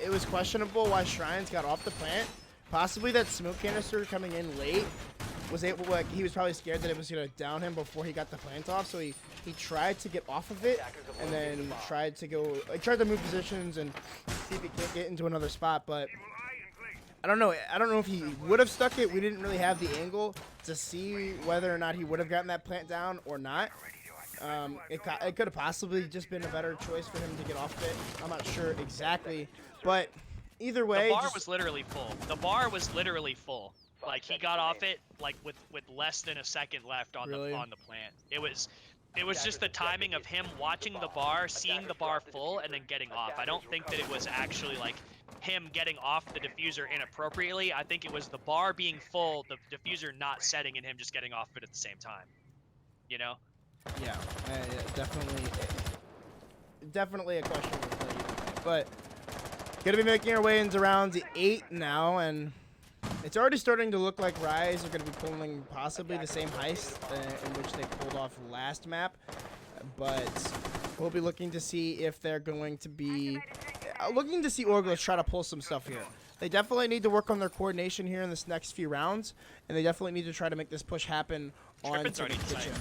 it was questionable why Shrines got off the plant. Possibly that smoke canister coming in late he was probably scared that it was gonna down him before he got the plant off, so he tried to get off of it and then tried to move positions and see if he can't get into another spot, but I don't know if he would have stuck it. We didn't really have the angle to see whether or not he would have gotten that plant down or not. It could have possibly just been a better choice for him to get off of it. I'm not sure exactly, but Either way, the bar just- was literally full. The bar was literally full. Like he got off it like with less than a second left on Really? the plant. It was just the timing of him watching the bar, seeing the bar full, and then getting off. I don't think that it was actually like him getting off the diffuser inappropriately. I think it was the bar being full, the diffuser not setting, and him just getting off of it at the same time. You know? Yeah, definitely a question. But gonna be making our way into round 8 now, and it's already starting to look like Rise are gonna be pulling possibly the same heist in which they pulled off last map. But we'll be looking to see if they're going to be looking to see Orgless try to pull some stuff here. They definitely need to work on their coordination here in this next few rounds, and they definitely need to try to make this push happen on the kitchen.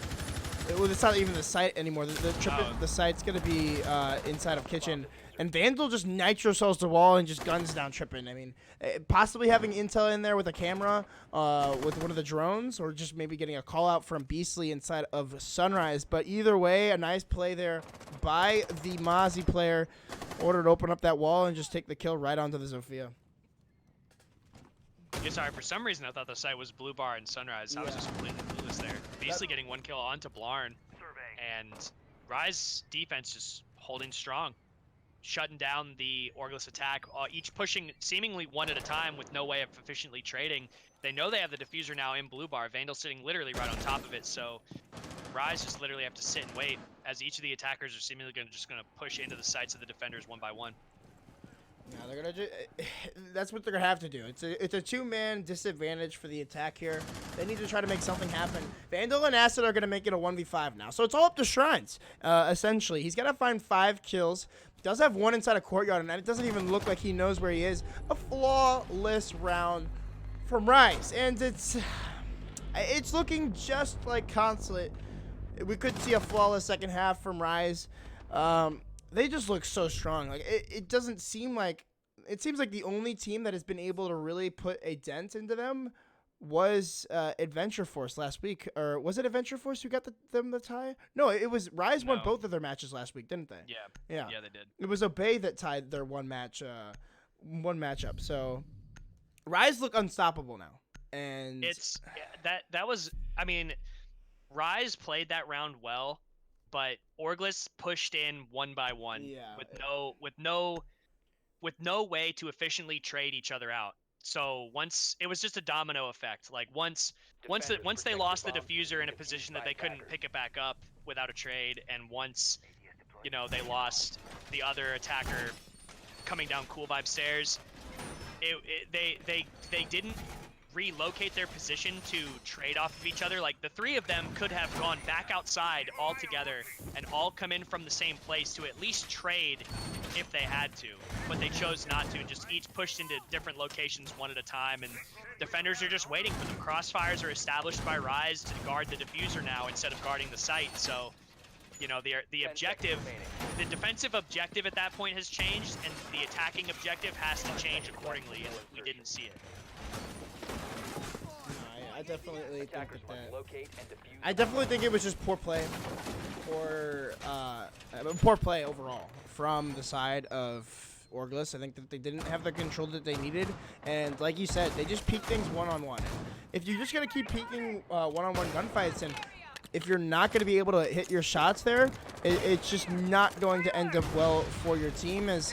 Well, it's not even the site anymore. The site's gonna be inside of kitchen, and Vandal just nitro cells the wall and just guns down Trippin. I mean, possibly having intel in there with a camera, with one of the drones, or just maybe getting a call out from Beastly inside of Sunrise. But either way, a nice play there by the Mozzie player, order to open up that wall and just take the kill right onto the Zofia. Yeah, sorry, for some reason I thought the site was Blue Bar and Sunrise. I was just completely clueless there. Beastly getting 1 kill onto Blarn, and Rise defense just holding strong, shutting down the Orgless attack, each pushing seemingly one at a time with no way of efficiently trading. They know they have the diffuser now in Blue Bar. Vandal sitting literally right on top of it, so Rise just literally have to sit and wait as each of the attackers are seemingly just gonna push into the sights of the defenders one by one. Yeah, they're gonna that's what they're gonna have to do. It's a 2-man disadvantage for the attack here. They need to try to make something happen. Vandal and Acid are gonna make it a 1v5 now, so it's all up to Shrines. Essentially, he's gotta find 5 kills. Does have 1 inside a courtyard, and it doesn't even look like he knows where he is. A flawless round from Rise, and it's looking just like Consulate. We could see a flawless second half from Rise. They just look so strong. Like it doesn't seem like it seems like the only team that has been able to really put a dent into them was Adventure Force last week, or was it Adventure Force who got them the tie? No, it was Rise won both of their matches last week, didn't they? Yeah, they did. It was Obey that tied their one matchup. So Rise look unstoppable now, and It's that was, I mean, Rise played that round well, but Orgless pushed in one by one with no way to efficiently trade each other out. So once it was just a domino effect. Like once they lost the diffuser in a position that they couldn't pick it back up without a trade, and once they lost the other attacker coming down Cool Vibe stairs, they didn't relocate their position to trade off of each other. Like the 3 of them could have gone back outside all together and all come in from the same place to at least trade if they had to, but they chose not to, and just each pushed into different locations one at a time, and defenders are just waiting for them. Crossfires are established by Rise to guard the diffuser now instead of guarding the site, so the objective, the defensive objective at that point has changed, and the attacking objective has to change accordingly, and we didn't see it. I definitely think I definitely think it was just poor play, poor play overall from the side of Orgless. I think that they didn't have the control that they needed, and like you said, they just peak things one-on-one. If you're just gonna keep peaking one-on-one gunfights, and if you're not gonna be able to hit your shots there, it's just not going to end up well for your team. As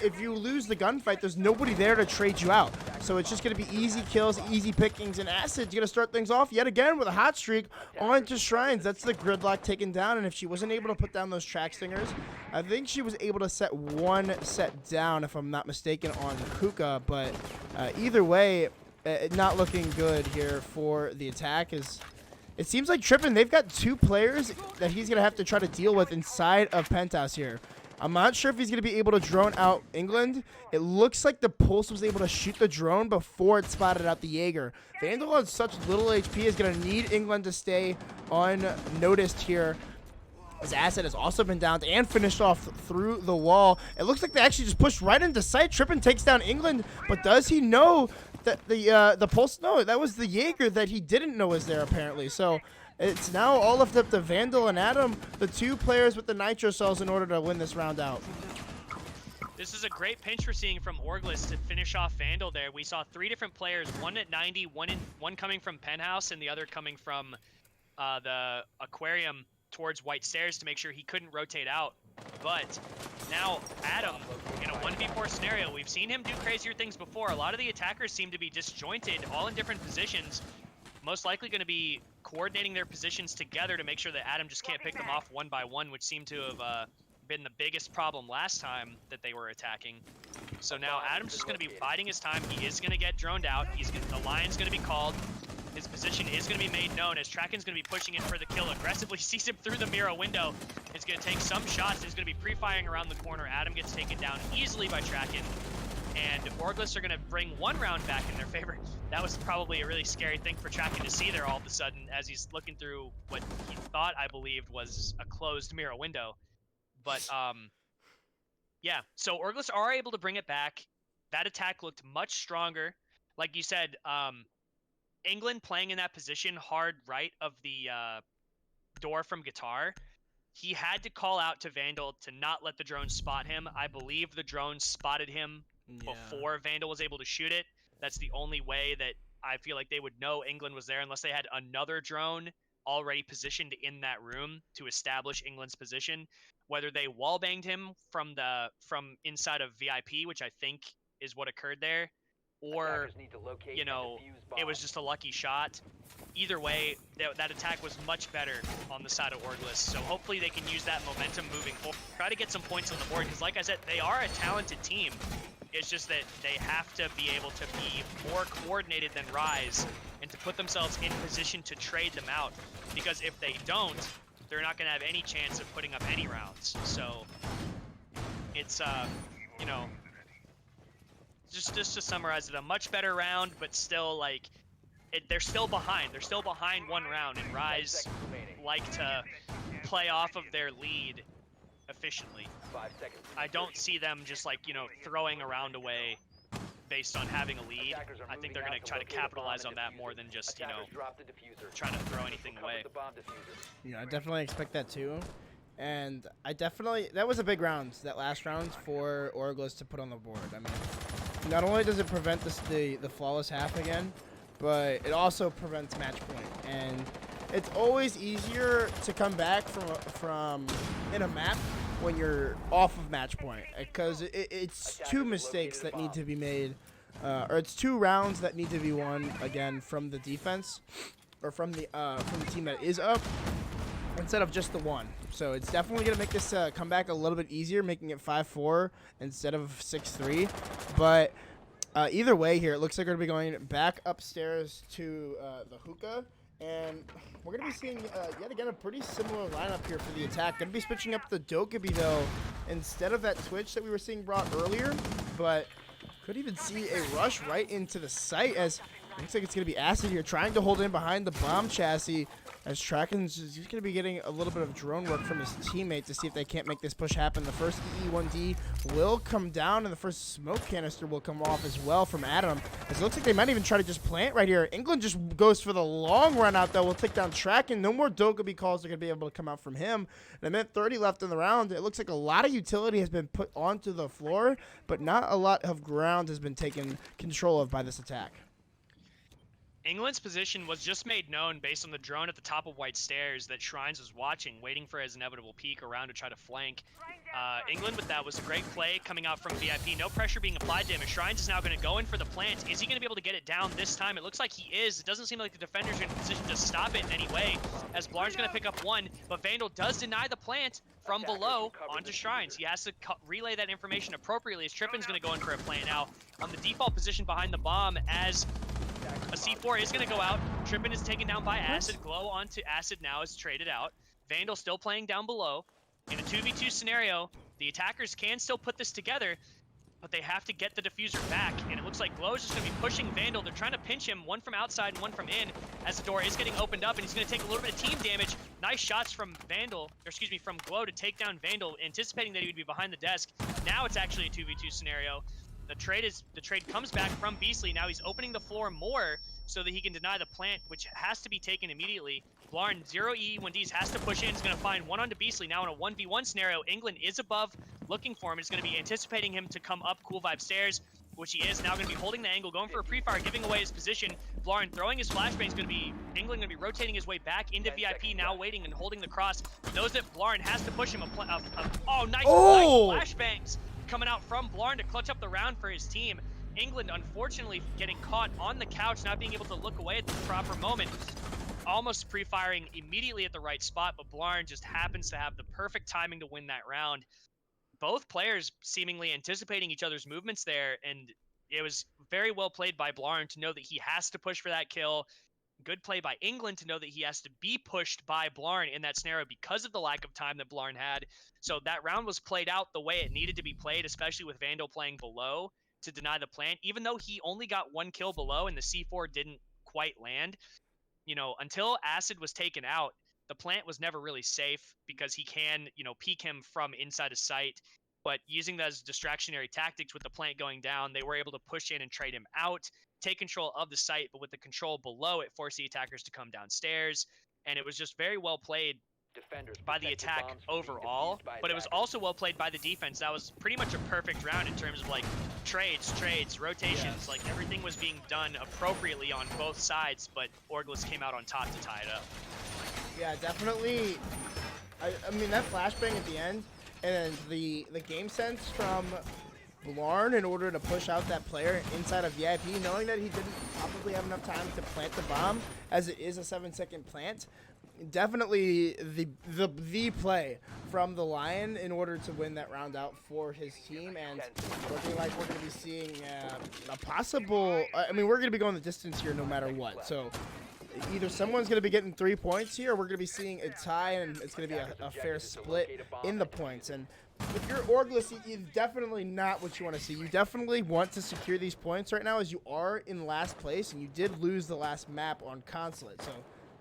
if you lose the gunfight, there's nobody there to trade you out. So it's just going to be easy kills, easy pickings, and Acid's going to start things off yet again with a hot streak onto Shrines. That's the gridlock taken down, and if she wasn't able to put down those track stingers, I think she was able to set 1 set down, if I'm not mistaken, on Kuka. But either way, not looking good here for the attack. It seems like Trippin, they've got 2 players that he's going to have to try to deal with inside of Penthouse here. I'm not sure if he's going to be able to drone out England. It looks like the Pulse was able to shoot the drone before it spotted out the Jaeger. Vandal on such little HP is going to need England to stay unnoticed here. His Acid has also been downed and finished off through the wall. It looks like they actually just pushed right into sight. Trippin takes down England, but does he know that the Pulse? No, that was the Jaeger that he didn't know was there apparently. So it's now all left up to Vandal and Adam, the 2 players with the nitro cells, in order to win this round out. This is a great pinch we're seeing from Orgless to finish off Vandal there. We saw 3 different players, one at 90, one coming from Penthouse, and the other coming from the Aquarium towards White Stairs to make sure he couldn't rotate out. But now Adam, in a 1v4 scenario, we've seen him do crazier things before. A lot of the attackers seem to be disjointed, all in different positions. Most likely going to be coordinating their positions together to make sure that Adam just can't pick them off one by one, which seemed to have been the biggest problem last time that they were attacking. So now Adam's just going to be biding his time. He is going to get droned out. The line's going to be called. His position is going to be made known as Tracken's going to be pushing in for the kill. Aggressively sees him through the Miro window. It's going to take some shots. He's going to be pre-firing around the corner. Adam gets taken down easily by Tracken. And Orgless are going to bring 1 round back in their favor. That was probably a really scary thing for Tracken to see there all of a sudden as he's looking through what he thought, I believed, was a closed Miro window. But, yeah. So Orgless are able to bring it back. That attack looked much stronger. Like you said, England playing in that position hard right of the door from Guitar, he had to call out to Vandal to not let the drone spot him. I believe the drone spotted him before Vandal was able to shoot it. That's the only way that I feel like they would know England was there, unless they had another drone already positioned in that room to establish England's position. Whether they wallbanged him from inside of VIP, which I think is what occurred there, or, you know, it was just a lucky shot. Either way, that attack was much better on the side of Orgless, so hopefully they can use that momentum moving forward. Try to get some points on the board, because like I said, they are a talented team. It's just that they have to be able to be more coordinated than Rise and to put themselves in position to trade them out, because if they don't, they're not going to have any chance of putting up any rounds. So it's, you know, just to summarize it, a much better round, but still, like, they're still behind. They're still behind 1 round, and Rise like to play off of their lead efficiently. I don't see them just, like, you know, throwing a round away based on having a lead. I think they're going to try to capitalize on that more than just, you know, trying to throw anything away. Yeah, I definitely expect that too. And that was a big round, that last round for Orgless to put on the board. I mean, not only does it prevent the flawless half again, but it also prevents match point. And it's always easier to come back from in a map when you're off of match point, because it's 2 mistakes that need to be made, or it's 2 rounds that need to be won again from the defense, or from the team that is up, instead of just the 1. So it's definitely going to make this comeback a little bit easier, making it 5-4 instead of 6-3. But either way here, it looks like we're going to be going back upstairs to the hookah. And we're going to be seeing, yet again, a pretty similar lineup here for the attack. Going to be switching up the Dokkaebi, though, instead of that Twitch that we were seeing brought earlier. But could even see a rush right into the site, as it looks like it's going to be Acid here, trying to hold in behind the bomb chassis, as Tracken's just going to be getting a little bit of drone work from his teammate to see if they can't make this push happen. The first E1D will come down, and the first smoke canister will come off as well from Adam. It looks like they might even try to just plant right here. England just goes for the long run out, though. We'll take down Tracken. No more Dokkaebi calls are going to be able to come out from him. And a minute 30 left in the round. It looks like a lot of utility has been put onto the floor, but not a lot of ground has been taken control of by this attack. England's position was just made known based on the drone at the top of White Stairs that Shrines was watching, waiting for his inevitable peek around to try to flank. England with that was a great play coming out from VIP. No pressure being applied to him, and Shrines is now going to go in for the plant. Is he going to be able to get it down this time? It looks like he is. It doesn't seem like the defenders are in a position to stop it in any way, as Blarn's going to pick up 1, but Vandal does deny the plant from below onto Shrines. He has to relay that information appropriately, as Trippin's going to go in for a plant now on the default position behind the bomb, as a C4 is going to go out. Trippin is taken down by Acid. Glow onto Acid now is traded out. Vandal still playing down below. In a 2v2 scenario, the attackers can still put this together, but they have to get the diffuser back, and it looks like Glow is just going to be pushing Vandal. They're trying to pinch him, 1 from outside and 1 from in, as the door is getting opened up, and he's going to take a little bit of team damage. Nice shots from from Glow to take down Vandal, anticipating that he would be behind the desk. Now it's actually a 2v2 scenario. the trade comes back from Beastly. Now he's opening the floor more so that he can deny the plant, which has to be taken immediately. Blarn, 0 E1Ds, has to push in. He's going to find one onto Beastly. Now in a 1v1 scenario, England is above, looking for him. He's going to be anticipating him to come up Cool Vibe stairs, which he is. Now going to be holding the angle, going for a pre-fire, giving away his position. Blarn throwing his flashbang is going to be, England going to be rotating his way back into VIP, now waiting and holding the cross. Knows that Blarn has to push him. Nice flashbangs coming out from Blarn to clutch up the round for his team. England, unfortunately, getting caught on the couch, not being able to look away at the proper moment. Almost pre-firing immediately at the right spot, but Blarn just happens to have the perfect timing to win that round. Both players seemingly anticipating each other's movements there, and it was very well played by Blarn to know that he has to push for that kill. Good play by England to know that he has to be pushed by Blarn in that scenario because of the lack of time that Blarn had. So that round was played out the way it needed to be played, especially with Vandal playing below to deny the plant. Even though he only got 1 kill below and the C4 didn't quite land, you know, until Acid was taken out, the plant was never really safe because he can, you know, peek him from inside of sight. But using those distractionary tactics with the plant going down, they were able to push in and trade him out, take control of the site, but with the control below, it forced the attackers to come downstairs. And it was just very well played by the attack overall, but it was also well played by the defense. That was pretty much a perfect round in terms of like trades, rotations, Yes. like everything was being done appropriately on both sides, but Orgless came out on top to tie it up. Yeah, definitely. I mean, that flashbang at the end, and the game sense from Blarn in order to push out that player inside of VIP, knowing that he didn't probably have enough time to plant the bomb, as it is a 7-second plant. Definitely the play from the Lion in order to win that round out for his team, and looking like we're going to be seeing a possible. I mean, we're going to be going the distance here no matter what. So either someone's going to be getting 3 points here, or we're going to be seeing a tie, and it's going to be a fair split in the points. And if you're Orgless, it's definitely not what you want to see. You definitely want to secure these points right now, as you are in last place, and you did lose the last map on Consulate. So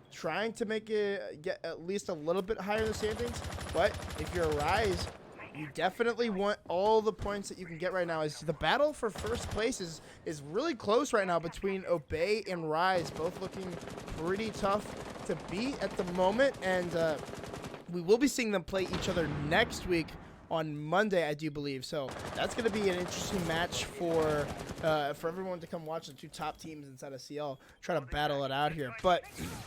trying to make it get at least a little bit higher in the standings. But if you're Rise, you definitely want all the points that you can get right now. As the battle for first place is really close right now between Obey and Rise, both looking pretty tough to beat at the moment. And we will be seeing them play each other next week on Monday, I do believe. So that's going to be an interesting match for everyone to come watch the two top teams inside of CL try to battle it out here. But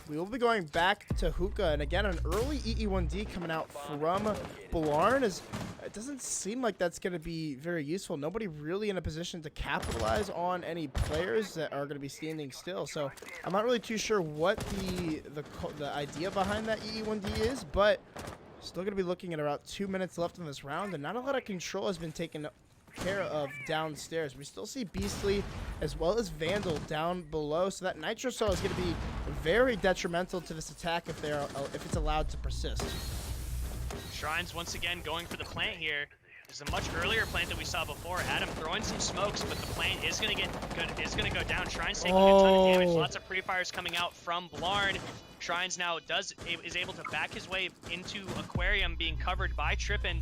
we will be going back to Hookah, and again, an early EE1D coming out from Blarn. As it doesn't seem like that's going to be very useful. Nobody really in a position to capitalize on any players that are going to be standing still. So I'm not really too sure what the idea behind that EE1D is, but still going to be looking at about 2 minutes left in this round, and not a lot of control has been taken care of downstairs. We still see Beastly as well as Vandal down below, so that Nitro Cell is going to be very detrimental to this attack if it's allowed to persist. Shrines once again going for the plant here. This is a much earlier plant that we saw before. Adam throwing some smokes, but the plant is going to go down. Shrines taking a ton of damage. Lots of pre-fires coming out from Blarn. Shrines now is able to back his way into Aquarium, being covered by Trippin,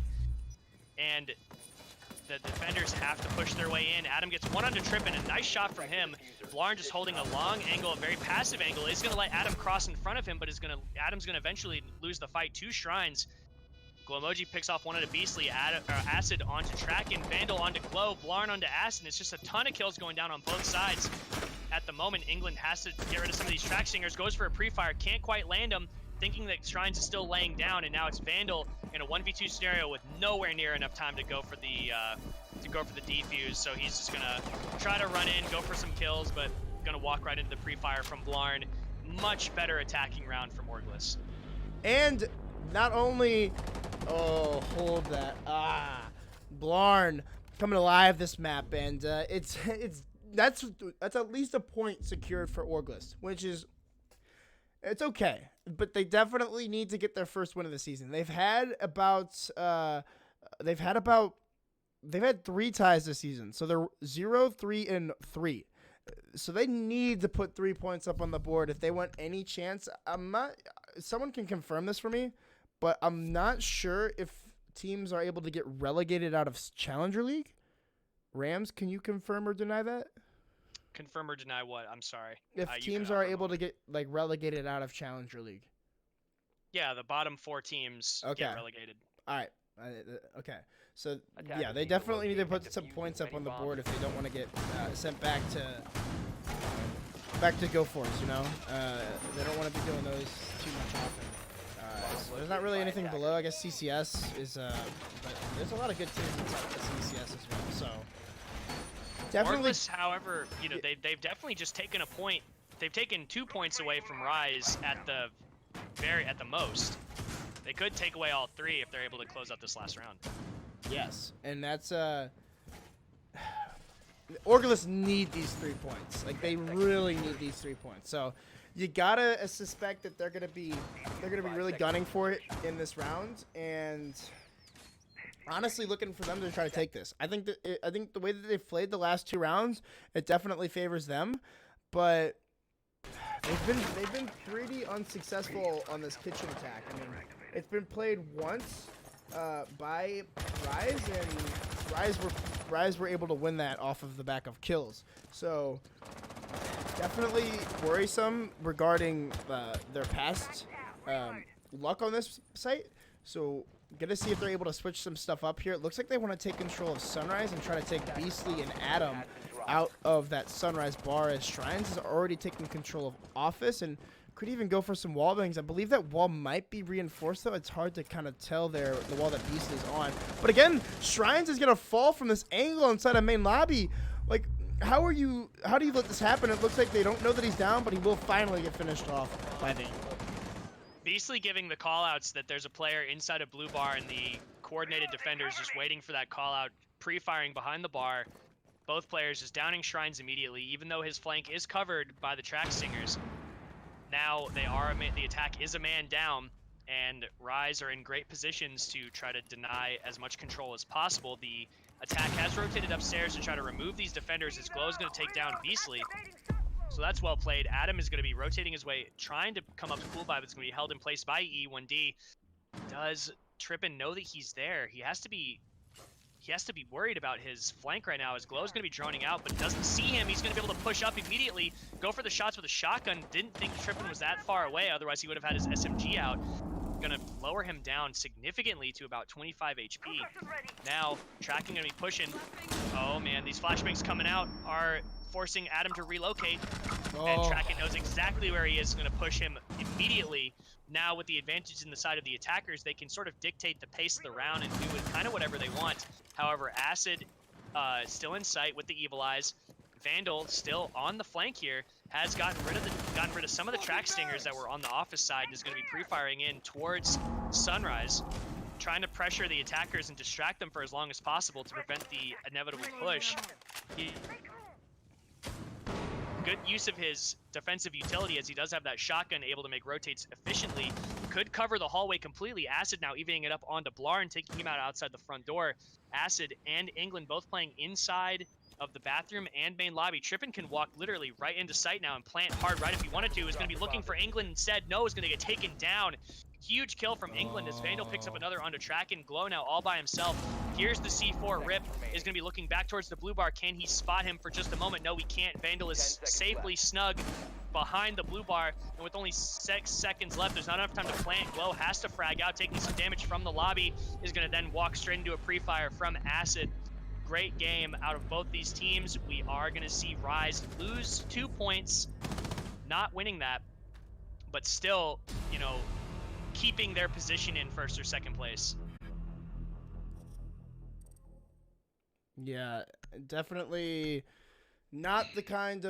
and the defenders have to push their way in. Adam gets one onto Trippin, a nice shot from him. Blarn just holding a long angle, a very passive angle. Is going to let Adam cross in front of him, but Adam's going to eventually lose the fight to Shrines. Glowmoji picks off one onto Beastly, Acid onto Tracken, Vandal onto Glow, Blarn onto Acid. It's just a ton of kills going down on both sides. At the moment, England has to get rid of some of these track singers, goes for a pre-fire, can't quite land them, thinking that Shrines is still laying down, and now it's Vandal in a 1v2 scenario with nowhere near enough time to go for the defuse. So he's just gonna try to run in, go for some kills, but gonna walk right into the pre-fire from Blarn. Much better attacking round from Orgless. And not only, oh, hold that, Blarn coming alive this map, and that's at least a point secured for Orgless, which is, it's okay, but they definitely need to get their first win of the season. They've had 3 ties this season, so they're 0, 3, and 3. So they need to put 3 points up on the board if they want any chance. Someone can confirm this for me, but I'm not sure if teams are able to get relegated out of Challenger League. Rams, can you confirm or deny that? Confirm or deny what? I'm sorry. If You teams cut out are for a able to moment. get like relegated out of Challenger League. Yeah, the bottom 4 teams Okay. get relegated. All right. Okay. So Attackers yeah, they need to definitely need to locate and put some defuse points as up many on the bombs board as if they don't want to get sent back to Go Force. You know, they don't want to be doing those too much often. So there's not really anything below. I guess CCS is, but there's a lot of good teams inside the CCS as well. So definitely. Orgless, however, you know, they've definitely just taken a point. They've taken 2 points away from Rise at the most. They could take away all 3 if they're able to close out this last round. Yes, and that's Orgless need these 3 points. Like they really need these 3 points. So you gotta suspect that they're gonna be really gunning for it in this round, and honestly looking for them to try to take this. I think the way that they've played the last 2 rounds, it definitely favors them, but they've been pretty unsuccessful on this kitchen attack. I mean, it's been played once by Rise, and Rise were able to win that off of the back of kills. So definitely worrisome regarding their past luck on this site. So gonna see if they're able to switch some stuff up here. It looks like they want to take control of Sunrise and try to take Beastly and Adam out of that Sunrise bar, as Shrines is already taking control of Office and could even go for some wall bangs. I believe that wall might be reinforced, though. It's hard to kind of tell the wall that Beastly's on. But again, Shrines is going to fall from this angle inside of main lobby. Like, how do you let this happen? It looks like they don't know that he's down, but he will finally get finished off by the... Beastly giving the callouts that there's a player inside a blue bar, and the coordinated defenders just waiting for that callout, pre-firing behind the bar. Both players just downing Shrines immediately, even though his flank is covered by the track stingers. Now the attack is a man down, and Rise are in great positions to try to deny as much control as possible. The attack has rotated upstairs to try to remove these defenders, as Glow is going to take down Beastly. So that's well played. Adam is going to be rotating his way, trying to come up to Cool Vibe. It's going to be held in place by E1D. Does Trippin know that he's there? He has to be worried about his flank right now, as Glow's going to be droning out, but doesn't see him. He's going to be able to push up immediately, go for the shots with a shotgun. Didn't think Trippin was that far away, otherwise he would have had his SMG out. Going to lower him down significantly to about 25 HP. Now, Tracking going to be pushing. Oh man, these flashbangs coming out are forcing Adam to relocate. And Tracking knows exactly where he is, going to push him immediately. Now, with the advantage in the side of the attackers, they can sort of dictate the pace of the round and do kind of whatever they want. However, Acid still in sight with the Evil Eyes. Vandal still on the flank here, has gotten rid of some of the track stingers that were on the Office side, and is going to be pre-firing in towards Sunrise, trying to pressure the attackers and distract them for as long as possible to prevent the inevitable push. Good use of his defensive utility, as he does have that shotgun able to make rotates efficiently. Could cover the hallway completely. Acid now evening it up onto Blar and taking him out outside the front door. Acid and England both playing inside of the bathroom and main lobby. Trippin can walk literally right into sight now and plant hard right if he wanted to. Is going to be looking for England instead. No, is going to get taken down. Huge kill from England as Vandal picks up another onto Track, and Glow now all by himself. Here's the C4 rip. Is going to be looking back towards the blue bar. Can he spot him for just a moment? No, he can't. Vandal is safely snug behind the blue bar, and with only 6 seconds left, there's not enough time to plant. Glow has to frag out, taking some damage from the lobby. Is going to then walk straight into a pre-fire from Acid. Great game out of both these teams. We are going to see Rise lose 2 points, not winning that, but still, you know, keeping their position in first or second place. Yeah, definitely not the kind of